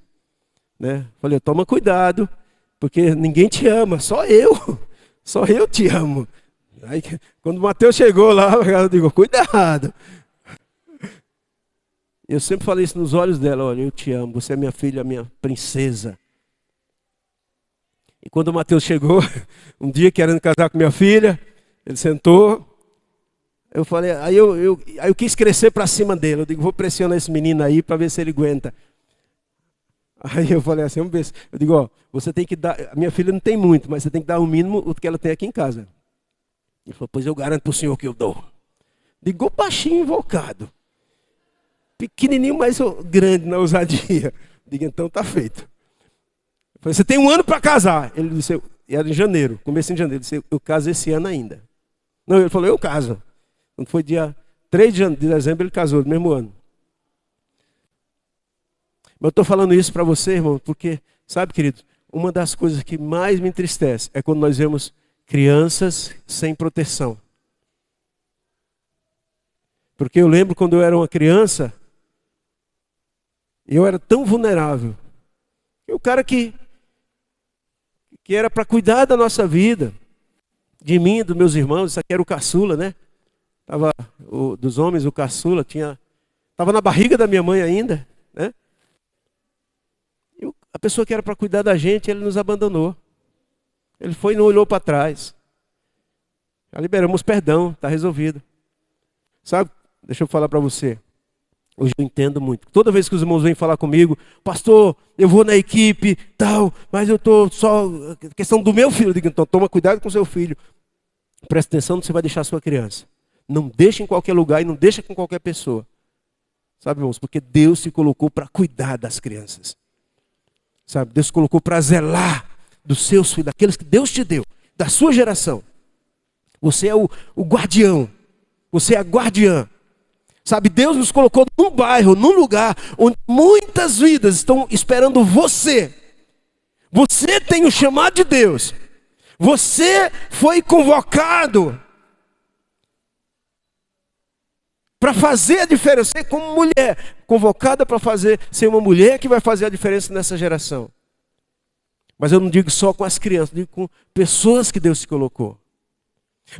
Né? Falei, toma cuidado, porque ninguém te ama, só eu te amo. Aí, quando o Mateus chegou lá, eu digo, cuidado. Eu sempre falei isso nos olhos dela, olha, eu te amo, você é minha filha, minha princesa. E quando o Mateus chegou, um dia querendo casar com minha filha, ele sentou, eu falei, aí eu quis crescer para cima dele, eu digo, vou pressionar esse menino aí para ver se ele aguenta. Aí eu falei assim, vamos ver. Eu digo, ó, você tem que dar, a minha filha não tem muito, mas você tem que dar o mínimo o que ela tem aqui em casa. Ele falou, pois eu garanto para o senhor que eu dou. Digo, baixinho invocado. Pequenininho, mas grande na ousadia. Digo, então tá feito. Eu falei, você tem 1 ano para casar. Ele disse, era em janeiro, começo de janeiro. Ele disse, eu caso esse ano ainda. Não, ele falou, eu caso. Quando foi dia 3 de dezembro, ele casou, no mesmo ano. Mas eu estou falando isso para você, irmão, porque, sabe, querido, uma das coisas que mais me entristece é quando nós vemos crianças sem proteção. Porque eu lembro quando eu era uma criança, eu era tão vulnerável. E o cara que que era para cuidar da nossa vida, de mim, dos meus irmãos. Isso aqui era o caçula, né? Dos homens, o caçula, estava na barriga da minha mãe ainda, né? E a pessoa que era para cuidar da gente, ele nos abandonou. Ele foi e não olhou para trás. Já liberamos perdão, está resolvido. Sabe, deixa eu falar para você. Hoje eu entendo muito. Toda vez que os irmãos vêm falar comigo, pastor, eu vou na equipe, tal, mas eu estou só... questão do meu filho. Eu digo, então toma cuidado com o seu filho. Presta atenção onde você vai deixar a sua criança. Não deixa em qualquer lugar e não deixa com qualquer pessoa. Sabe, irmãos, porque Deus se colocou para cuidar das crianças. Sabe, Deus se colocou para zelar dos seus filhos, daqueles que Deus te deu, da sua geração. Você é o guardião. Você é a guardiã. Sabe, Deus nos colocou num bairro, num lugar onde muitas vidas estão esperando você. Você tem o chamado de Deus. Você foi convocado para fazer a diferença. Você como mulher, convocada para ser uma mulher que vai fazer a diferença nessa geração. Mas eu não digo só com as crianças, digo com pessoas que Deus te colocou.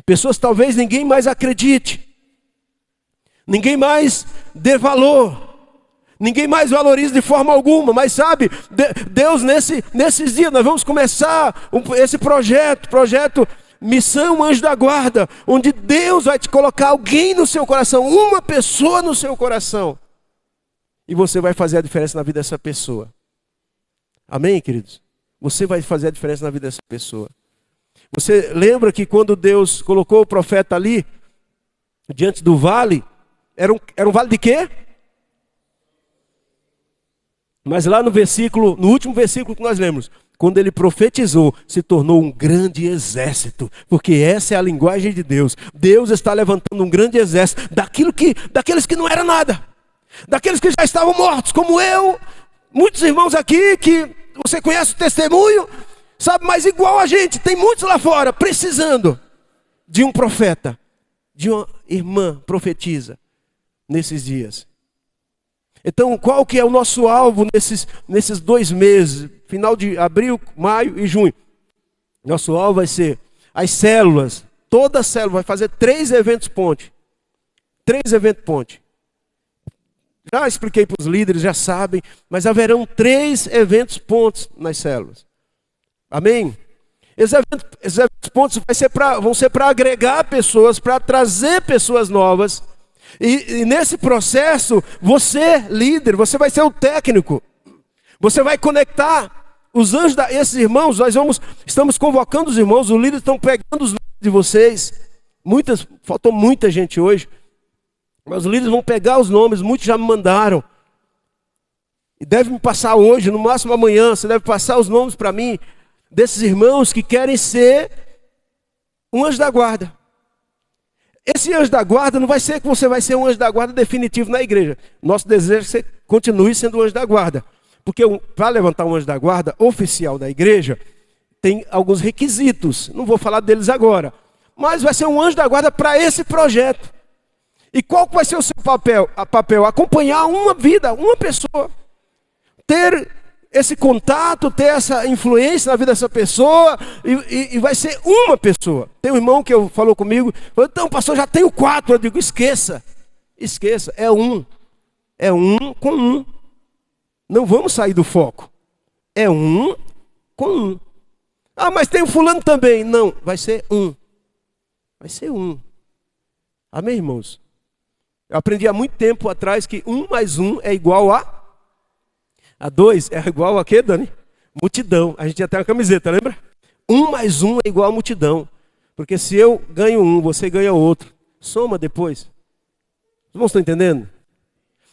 Pessoas que talvez ninguém mais acredite. Ninguém mais dê valor. Ninguém mais valoriza de forma alguma. Mas sabe, Deus nesses dias nós vamos começar esse projeto Missão Anjo da Guarda, onde Deus vai te colocar alguém no seu coração, uma pessoa no seu coração. E você vai fazer a diferença na vida dessa pessoa. Amém, queridos? Você vai fazer a diferença na vida dessa pessoa. Você lembra que quando Deus colocou o profeta ali, diante do vale, era um vale de quê? Mas lá no último versículo que nós lemos, quando ele profetizou, se tornou um grande exército, porque essa é a linguagem de Deus. Deus está levantando um grande exército daqueles que não eram nada, daqueles que já estavam mortos, como eu, muitos irmãos aqui que você conhece o testemunho, sabe, mas igual a gente, tem muitos lá fora precisando de um profeta, de uma irmã profetisa nesses dias. Então, qual que é o nosso alvo nesses 2 meses, final de abril, maio e junho? Nosso alvo vai ser as células, toda célula vai fazer 3 eventos ponte. 3 eventos ponte. Já expliquei para os líderes, já sabem, mas haverão 3 eventos pontos nas células. Amém? Esses eventos pontos vão ser para agregar pessoas, para trazer pessoas novas. E nesse processo, você, líder, você vai ser o técnico. Você vai conectar os anjos esses irmãos. Estamos convocando os irmãos, os líderes estão pegando os nomes de vocês. Faltou muita gente hoje. Mas os líderes vão pegar os nomes, muitos já me mandaram. E deve me passar hoje, no máximo amanhã, você deve passar os nomes para mim, desses irmãos que querem ser um anjo da guarda. Esse anjo da guarda não vai ser que você vai ser um anjo da guarda definitivo na igreja. Nosso desejo é que você continue sendo um anjo da guarda. Porque para levantar um anjo da guarda oficial da igreja, tem alguns requisitos. Não vou falar deles agora. Mas vai ser um anjo da guarda para esse projeto. E qual vai ser o seu papel? Acompanhar uma vida, uma pessoa. Ter esse contato, ter essa influência na vida dessa pessoa, e vai ser uma pessoa. Tem um irmão que falou comigo, falou, então pastor, já tenho 4. Eu digo, esqueça, é um com um. Não vamos sair do foco. É um com um. Ah, mas tem o fulano também. Não, vai ser um. Amém, irmãos? Eu aprendi há muito tempo atrás que 1 mais 1 é igual a 2 é igual a quê, Dani? Multidão. A gente já tem uma camiseta, lembra? 1 mais 1 é igual a multidão. Porque se eu ganho um, você ganha outro. Soma depois. Os irmãos estão entendendo?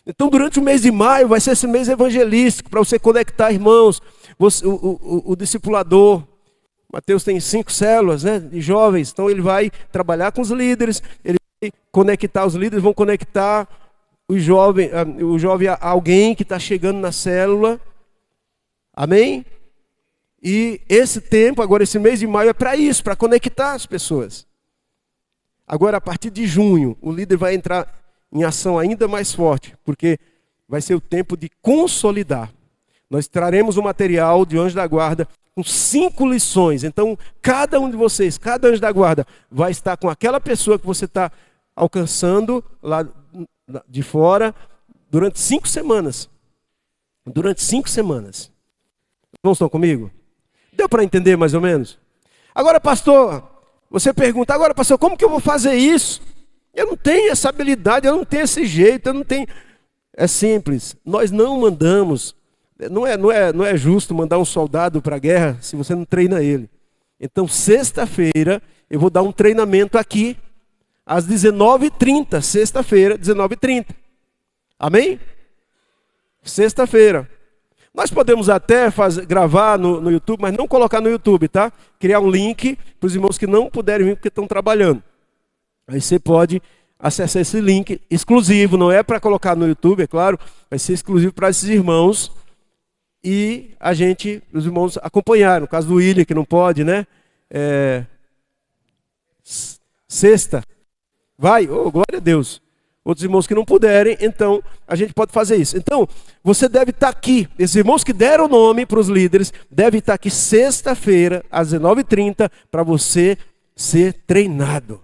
Então, durante o mês de maio, vai ser esse mês evangelístico, para você conectar irmãos. O discipulador, Mateus tem 5 células, né, de jovens. Então, ele vai trabalhar com os líderes, ele vai conectar, os líderes vão conectar o jovem a alguém que está chegando na célula. Amém? E esse tempo, agora esse mês de maio é para isso, para conectar as pessoas. Agora, a partir de junho, o líder vai entrar em ação ainda mais forte, porque vai ser o tempo de consolidar. Nós traremos o material de anjo da guarda com 5 lições. Então, cada um de vocês, cada anjo da guarda, vai estar com aquela pessoa que você está alcançando lá de fora durante 5 semanas. Durante 5 semanas. Não estão comigo? Deu para entender mais ou menos? Agora, pastor, você pergunta, agora, pastor, como que eu vou fazer isso? Eu não tenho essa habilidade, eu não tenho esse jeito, eu não tenho... É simples, nós não mandamos, não é justo mandar um soldado para a guerra se você não treina ele. Então, sexta-feira, eu vou dar um treinamento aqui, às 19h30, sexta-feira, 19h30. Amém? Sexta-feira. Nós podemos até gravar no YouTube, mas não colocar no YouTube, tá? Criar um link para os irmãos que não puderem vir porque estão trabalhando. Aí você pode acessar esse link exclusivo, não é para colocar no YouTube, é claro, vai ser exclusivo para esses irmãos e os irmãos acompanharam. No caso do William, que não pode, né? Sexta. Vai, oh, glória a Deus. Outros irmãos que não puderem, então a gente pode fazer isso. Então, você deve estar aqui. Esses irmãos que deram o nome para os líderes, devem estar aqui sexta-feira, às 19h30, para você ser treinado.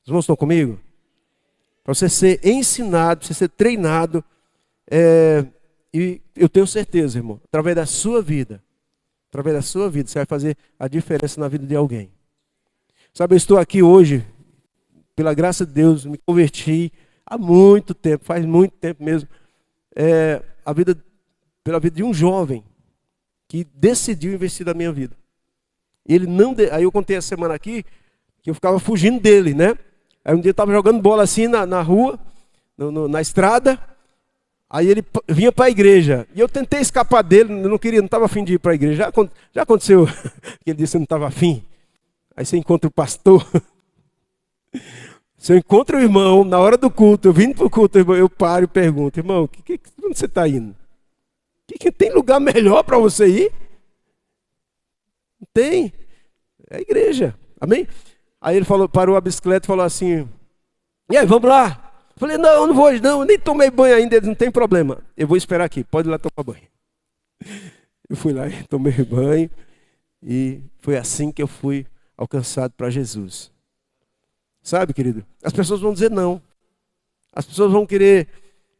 Os irmãos estão comigo? Para você ser ensinado, para você ser treinado. E eu tenho certeza, irmão, através da sua vida, você vai fazer a diferença na vida de alguém. Sabe, eu estou aqui hoje, pela graça de Deus, me converti há muito tempo, faz muito tempo mesmo, pela vida de um jovem que decidiu investir na minha vida. Aí eu contei essa semana aqui que eu ficava fugindo dele, né? Aí um dia eu estava jogando bola assim na rua, na estrada, aí ele vinha para a igreja, e eu tentei escapar dele, não estava afim de ir para a igreja. Já aconteceu que ele disse que não estava afim. Aí você encontra o pastor. Se eu encontro o irmão na hora do culto, eu vindo para o culto, eu paro e pergunto, irmão, onde você está indo? Tem lugar melhor para você ir? Não tem. É a igreja. Amém? Aí ele parou a bicicleta e falou assim, e aí, vamos lá? Eu falei, não vou hoje não, eu nem tomei banho ainda, não tem problema. Eu vou esperar aqui, pode ir lá tomar banho. Eu fui lá e tomei banho, e foi assim que eu fui alcançado para Jesus. Sabe, querido? As pessoas vão dizer não. As pessoas vão querer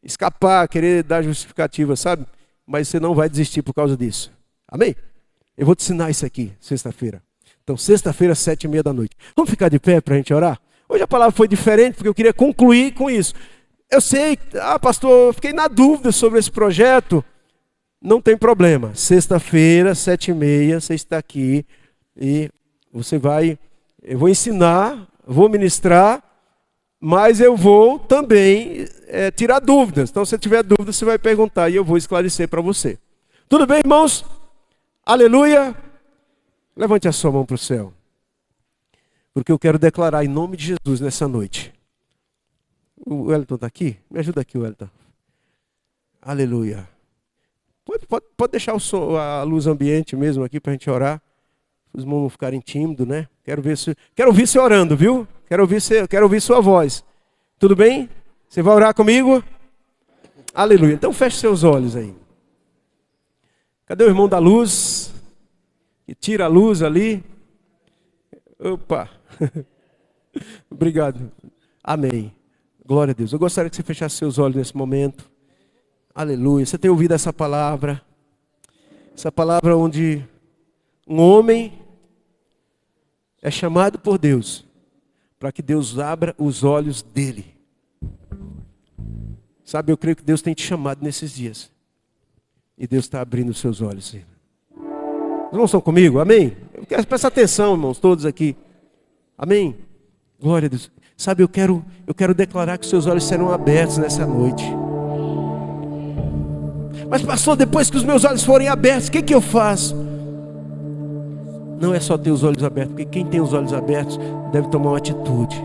escapar, querer dar justificativa, sabe? Mas você não vai desistir por causa disso. Amém? Eu vou te ensinar isso aqui, sexta-feira. Então, sexta-feira, 7h30 da noite. Vamos ficar de pé para a gente orar? Hoje a palavra foi diferente, porque eu queria concluir com isso. Eu sei, pastor, eu fiquei na dúvida sobre esse projeto. Não tem problema. Sexta-feira, 7h30, você está aqui e eu vou ensinar, vou ministrar, mas eu vou também tirar dúvidas. Então, se tiver dúvida, você vai perguntar e eu vou esclarecer para você. Tudo bem, irmãos? Aleluia! Levante a sua mão para o céu. Porque eu quero declarar em nome de Jesus nessa noite. O Wellington está aqui? Me ajuda aqui, Wellington. Aleluia. Pode deixar a luz ambiente mesmo aqui para a gente orar. Os irmãos não ficarem tímidos, né? Quero ouvir você orando, viu? Quero ouvir sua voz. Tudo bem? Você vai orar comigo? Aleluia. Então feche seus olhos aí. Cadê o irmão da luz? Que tira a luz ali. Opa. Obrigado. Amém. Glória a Deus. Eu gostaria que você fechasse seus olhos nesse momento. Aleluia. Você tem ouvido essa palavra? Essa palavra onde um homem é chamado por Deus para que Deus abra os olhos dele. Sabe, eu creio que Deus tem te chamado nesses dias. E Deus está abrindo os seus olhos. Os irmãos estão comigo? Amém? Eu quero prestar atenção, irmãos, todos aqui. Amém? Glória a Deus. Sabe, eu quero declarar que os seus olhos serão abertos nessa noite. Mas pastor, depois que os meus olhos forem abertos, o que eu faço? Não é só ter os olhos abertos, porque quem tem os olhos abertos deve tomar uma atitude.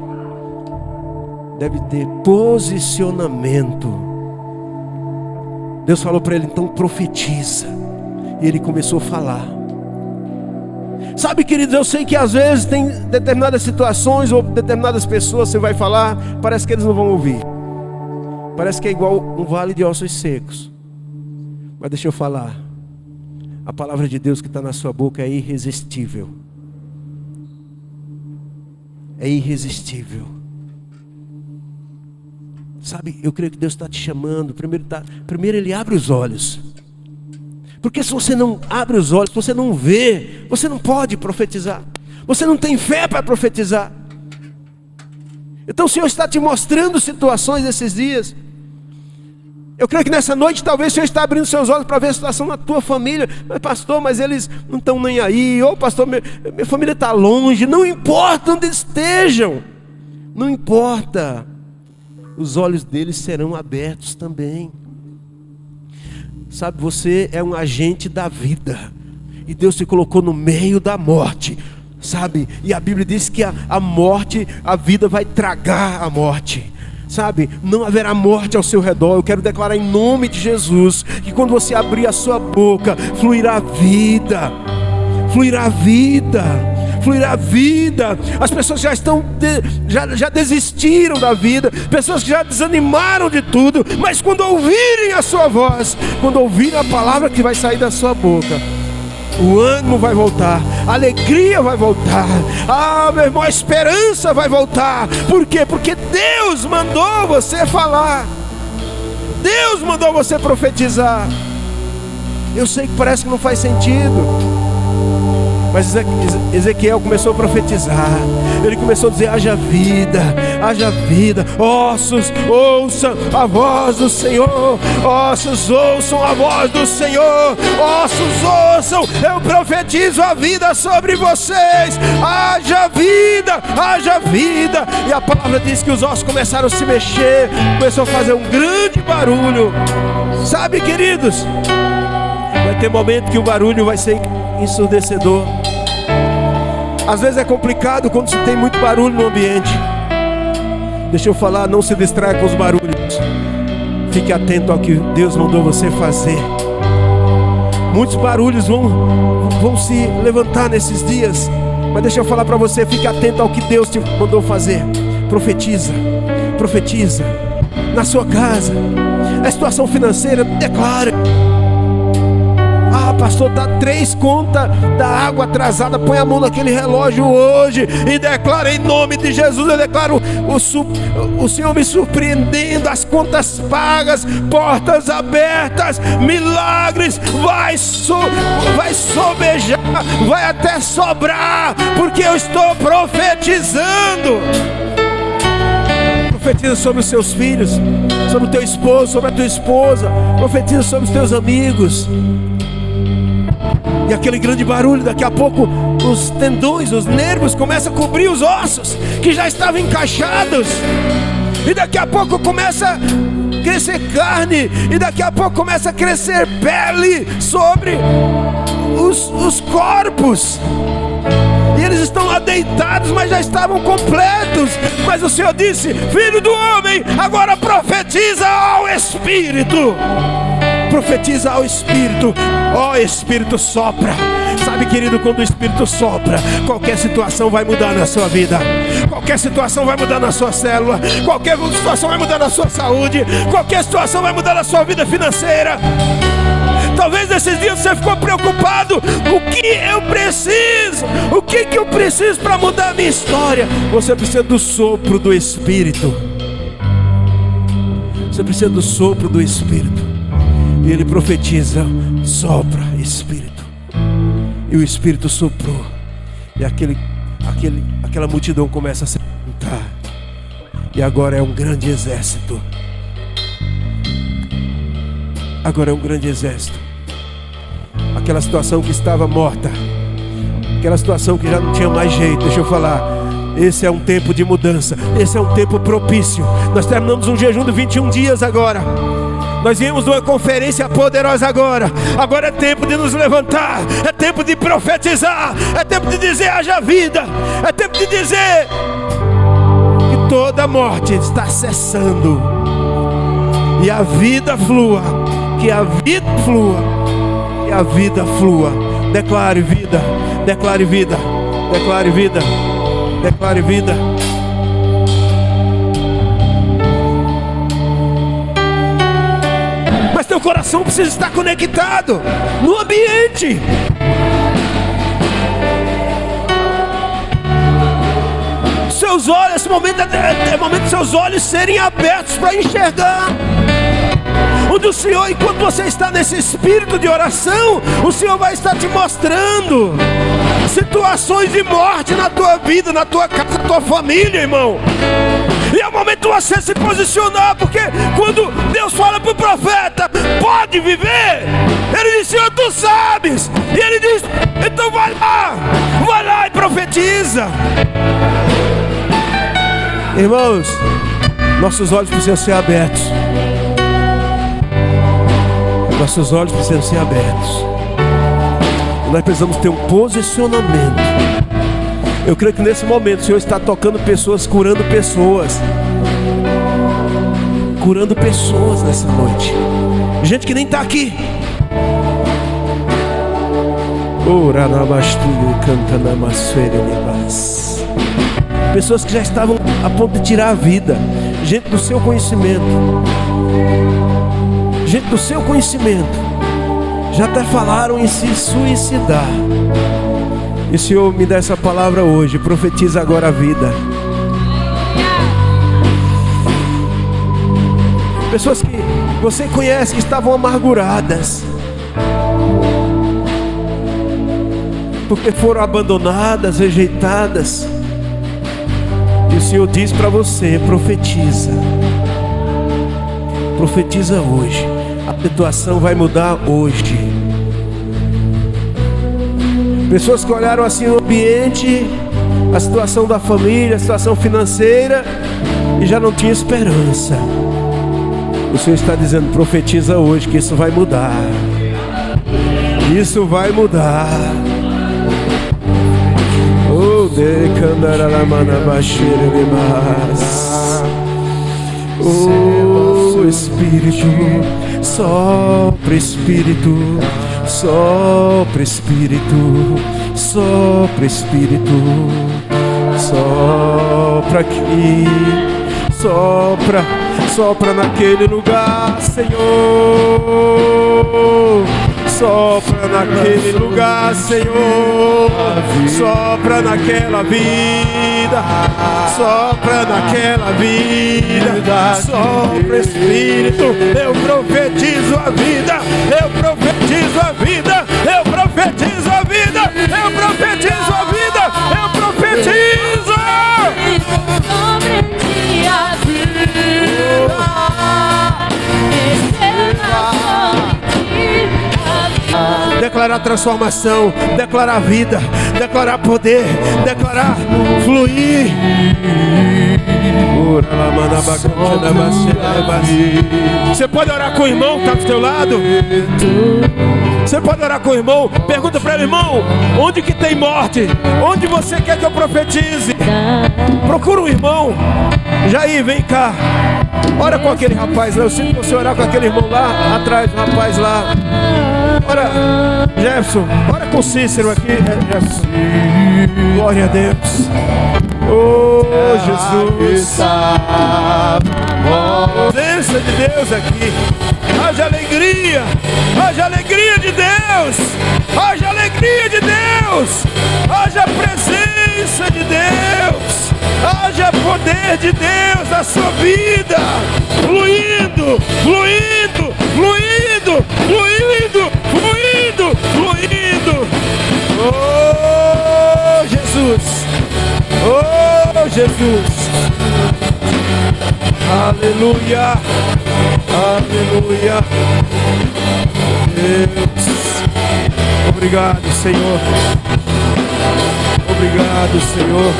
Deve ter posicionamento. Deus falou para ele, então profetiza. E ele começou a falar. Sabe, queridos, eu sei que às vezes tem determinadas situações ou determinadas pessoas, você vai falar, parece que eles não vão ouvir. Parece que é igual um vale de ossos secos. Mas deixa eu falar. A palavra de Deus que está na sua boca é irresistível. É irresistível. Sabe, eu creio que Deus está te chamando. Primeiro Ele abre os olhos. Porque se você não abre os olhos, se você não vê, você não pode profetizar. Você não tem fé para profetizar. Então o Senhor está te mostrando situações desses dias. Eu creio que nessa noite talvez o Senhor está abrindo seus olhos para ver a situação na tua família. Mas pastor, mas eles não estão nem aí. Ou pastor, minha família está longe. Não importa onde estejam. Não importa. Os olhos deles serão abertos também. Sabe, você é um agente da vida. E Deus te colocou no meio da morte. Sabe, e a Bíblia diz que a morte, a vida vai tragar a morte. Sabe, não haverá morte ao seu redor. Eu quero declarar em nome de Jesus que quando você abrir a sua boca, fluirá vida. Fluirá vida. Fluirá vida. As pessoas já estão já desistiram da vida. Pessoas que já desanimaram de tudo. Mas quando ouvirem a sua voz, quando ouvirem a palavra que vai sair da sua boca, o ânimo vai voltar, a alegria vai voltar. Ah, meu irmão, a esperança vai voltar. Por quê? Porque Deus mandou você falar. Deus mandou você profetizar. Eu sei que parece que não faz sentido, mas Ezequiel começou a profetizar. Ele começou a dizer: haja vida, haja vida. Ossos, ouçam a voz do Senhor. Ossos, ouçam a voz do Senhor. Ossos, ouçam. Eu profetizo a vida sobre vocês. Haja vida, haja vida. E a palavra diz que os ossos começaram a se mexer. Começou a fazer um grande barulho. Sabe, queridos, vai ter momento que o barulho vai ser ensurdecedor. Às vezes é complicado quando se tem muito barulho no ambiente. Deixa eu falar, não se distraia com os barulhos. Fique atento ao que Deus mandou você fazer. Muitos barulhos vão se levantar nesses dias, mas deixa eu falar para você, fique atento ao que Deus te mandou fazer. Profetiza, profetiza. Na sua casa, a situação financeira, declara. Ah, pastor, está 3 contas da água atrasada. Põe a mão naquele relógio hoje e declara em nome de Jesus. Eu declaro o Senhor me surpreendendo, as contas pagas, portas abertas, milagres. Vai sobejar, vai até sobrar, porque eu estou profetizando. Profetiza sobre os seus filhos, sobre o teu esposo, sobre a tua esposa. Profetiza sobre os teus amigos. E aquele grande barulho, daqui a pouco os tendões, os nervos começam a cobrir os ossos que já estavam encaixados. E daqui a pouco começa a crescer carne. E daqui a pouco começa a crescer pele sobre os corpos. E eles estão lá deitados, mas já estavam completos. Mas o Senhor disse: filho do homem, agora profetiza ao Espírito. Profetiza ao Espírito. Ó Espírito, sopra. Sabe, querido, quando o Espírito sopra, qualquer situação vai mudar na sua vida. Qualquer situação vai mudar na sua célula. Qualquer situação vai mudar na sua saúde. Qualquer situação vai mudar na sua vida financeira. Talvez nesses dias você ficou preocupado. O que eu preciso? O que eu preciso para mudar a minha história? Você precisa do sopro do Espírito. Você precisa do sopro do Espírito. E ele profetiza: sopra, Espírito. E o Espírito soprou. E aquela multidão começa a se levantar. E agora é um grande exército. Agora é um grande exército. Aquela situação que estava morta, aquela situação que já não tinha mais jeito, deixa eu falar, esse é um tempo de mudança. Esse é um tempo propício. Nós terminamos um jejum de 21 dias agora. Nós viemos de uma conferência poderosa agora. Agora é tempo de nos levantar. É tempo de profetizar. É tempo de dizer: haja vida. É tempo de dizer que toda morte está cessando. E a vida flua. Que a vida flua. E a vida flua. Declare vida. Declare vida. Declare vida. Declare vida. teu coração precisa estar conectado no ambiente. Seus olhos, esse momento é momento de seus olhos serem abertos para enxergar. Onde o Senhor, enquanto você está nesse espírito de oração, o Senhor vai estar te mostrando situações de morte na tua vida, na tua casa, na tua família, irmão. E é o momento de você se posicionar, porque quando Deus fala para o profeta, pode viver, ele diz, Senhor, tu sabes. E ele diz, então vai lá e profetiza. Irmãos, nossos olhos precisam ser abertos. Nossos olhos precisam ser abertos. Nós precisamos ter um posicionamento. Eu creio que nesse momento o Senhor está tocando pessoas, curando pessoas. Curando pessoas nessa noite. Gente que nem está aqui. Pessoas que já estavam a ponto de tirar a vida. Gente do seu conhecimento. Gente do seu conhecimento. Já até falaram em se suicidar. E o Senhor me dá essa palavra hoje. Profetiza agora a vida. Pessoas que você conhece que estavam amarguradas, porque foram abandonadas, rejeitadas. E o Senhor diz para você, profetiza. Profetiza hoje. A situação vai mudar hoje. Pessoas que olharam assim o ambiente, a situação da família, a situação financeira, e já não tinha esperança. O Senhor está dizendo, profetiza hoje que isso vai mudar. Isso vai mudar. Oh, oh, Espírito, sopra Espírito, sopra Espírito, sopra Espírito, sopra aqui, sopra, sopra naquele lugar, Senhor, sopra naquele lugar, Senhor, sopra naquela vida, sopra naquela vida, sopra Espírito, eu profetizo a vida, eu profetizo a vida, eu profetizo a vida, eu profetizo a vida, eu profetizo sobre ti a vida, declarar transformação, declarar vida, declarar poder, declarar fluir. Você pode orar com o irmão que está do teu lado? Você pode orar com o irmão? Pergunta para ele, irmão, onde que tem morte? Onde você quer que eu profetize? Procura um irmão. Jair, vem cá. Ora com aquele rapaz lá. Eu sinto você orar com aquele irmão lá atrás, o rapaz lá. Ora, Jefferson, ora com Cícero aqui, Jefferson. Glória a Deus. Oh, Jesus. Presença de Deus aqui. Haja alegria. Haja alegria de Deus. Haja alegria de Deus. Haja presença de Deus. Haja poder de Deus na sua vida. Fluindo, fluindo, fluindo, fluindo, fluindo, fluindo. Oh, Jesus. Oh, Jesus. Aleluia. Aleluia. Deus. Obrigado, Senhor. Obrigado, Senhor.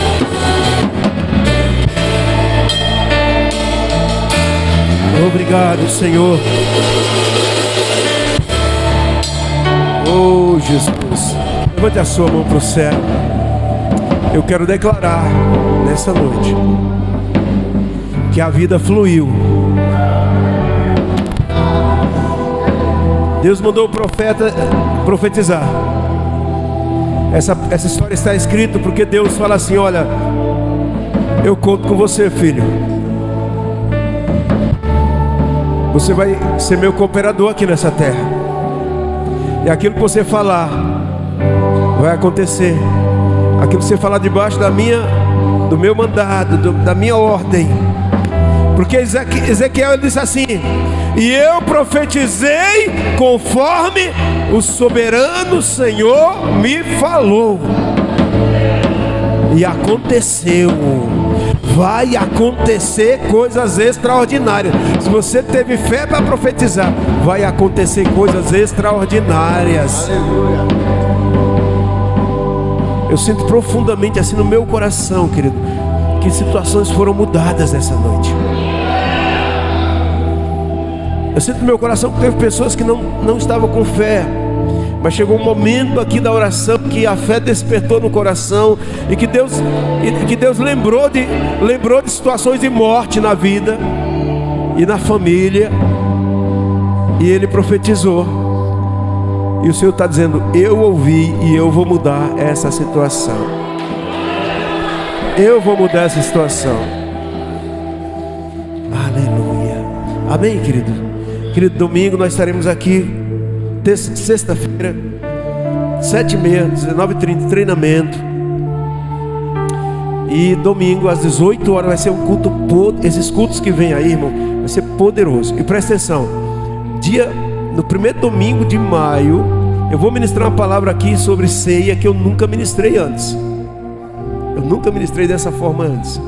Obrigado, Senhor. Oh, Jesus. Levante a sua mão para o céu. Eu quero declarar nessa noite que a vida fluiu. Deus mandou o profeta profetizar. Essa história está escrita porque Deus fala assim: olha, eu conto com você, filho. Você vai ser meu cooperador aqui nessa terra. E aquilo que você falar vai acontecer. Aquilo que você falar debaixo do meu mandado, da minha ordem. Porque Ezequiel disse assim: e eu profetizei conforme o soberano Senhor me falou. E aconteceu. Vai acontecer coisas extraordinárias. Se você teve fé para profetizar, vai acontecer coisas extraordinárias. Aleluia. Eu sinto profundamente assim no meu coração, querido, que situações foram mudadas nessa noite. Eu sinto no meu coração que teve pessoas que não estavam com fé, mas chegou um momento aqui da oração que a fé despertou no coração e que Deus lembrou de situações de morte na vida e na família, e Ele profetizou. E o Senhor está dizendo: eu ouvi e eu vou mudar essa situação. Eu vou mudar essa situação. Aleluia. Amém, querido? Querido, domingo nós estaremos aqui. Sexta-feira, 7h30, 19h30, treinamento. E domingo às 18 horas vai ser um culto. Esses cultos que vem aí, irmão, vai ser poderoso. E presta atenção, no primeiro domingo de maio, eu vou ministrar uma palavra aqui sobre ceia que eu nunca ministrei antes. Eu nunca ministrei dessa forma antes.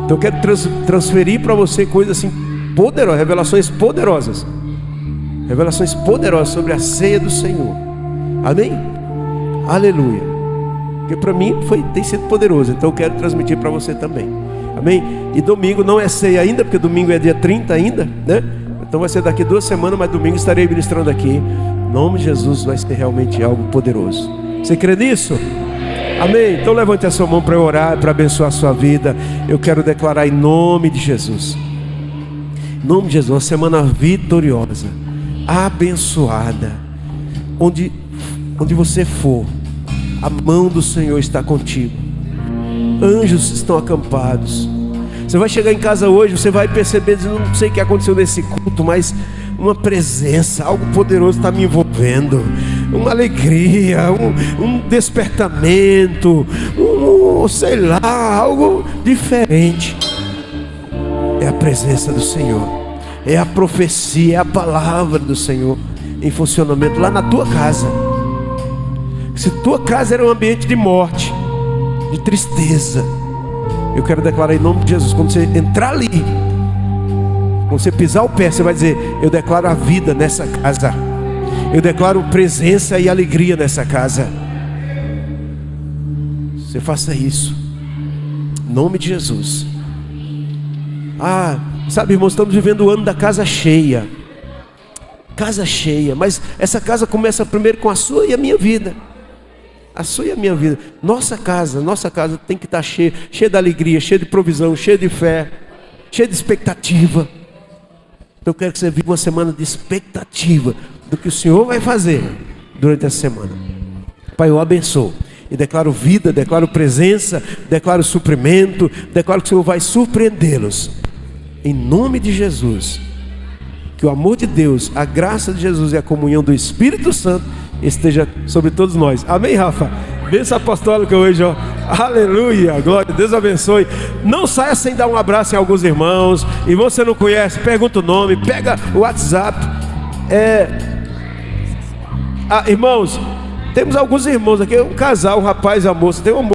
Então eu quero transferir para você coisas assim poderosas, revelações poderosas. Revelações poderosas sobre a ceia do Senhor. Amém? Aleluia. Porque para mim tem sido poderoso. Então eu quero transmitir para você também. Amém? E domingo não é ceia ainda, porque domingo é dia 30 ainda, né? Então vai ser daqui 2 semanas, mas domingo estarei ministrando aqui. Em nome de Jesus vai ser realmente algo poderoso. Você crê nisso? Amém? Então levante a sua mão para eu orar, para abençoar a sua vida. Eu quero declarar em nome de Jesus. Em nome de Jesus, uma semana vitoriosa, abençoada. Onde você for, a mão do Senhor está contigo. Anjos estão acampados. Você vai chegar em casa hoje, você vai perceber, não sei o que aconteceu nesse culto, mas uma presença, algo poderoso está me envolvendo. Uma alegria, um despertamento, sei lá, algo diferente. É a presença do Senhor, é a profecia, é a palavra do Senhor em funcionamento lá na tua casa. Se tua casa era um ambiente de morte, de tristeza, eu quero declarar em nome de Jesus, quando você entrar ali, quando você pisar o pé, você vai dizer: eu declaro a vida nessa casa, eu declaro presença e alegria nessa casa. Você faça isso em nome de Jesus. Sabe, irmãos, estamos vivendo o ano da casa cheia. Casa cheia, mas essa casa começa primeiro com a sua e a minha vida. A sua e a minha vida. Nossa casa tem que estar cheia de alegria, cheia de provisão, cheia de fé, cheia de expectativa. Então eu quero que você viva uma semana de expectativa do que o Senhor vai fazer durante essa semana. Pai, eu abençoo e declaro vida, declaro presença, declaro suprimento, declaro que o Senhor vai surpreendê-los. Em nome de Jesus. Que o amor de Deus, a graça de Jesus e a comunhão do Espírito Santo esteja sobre todos nós. Amém, Rafa? Bênção apostólica hoje, ó. Aleluia, glória, Deus abençoe. Não saia sem dar um abraço em alguns irmãos. E você não conhece, pergunta o nome, pega o WhatsApp. Irmãos, temos alguns irmãos aqui, um casal, um rapaz e uma moça. Tem uma moça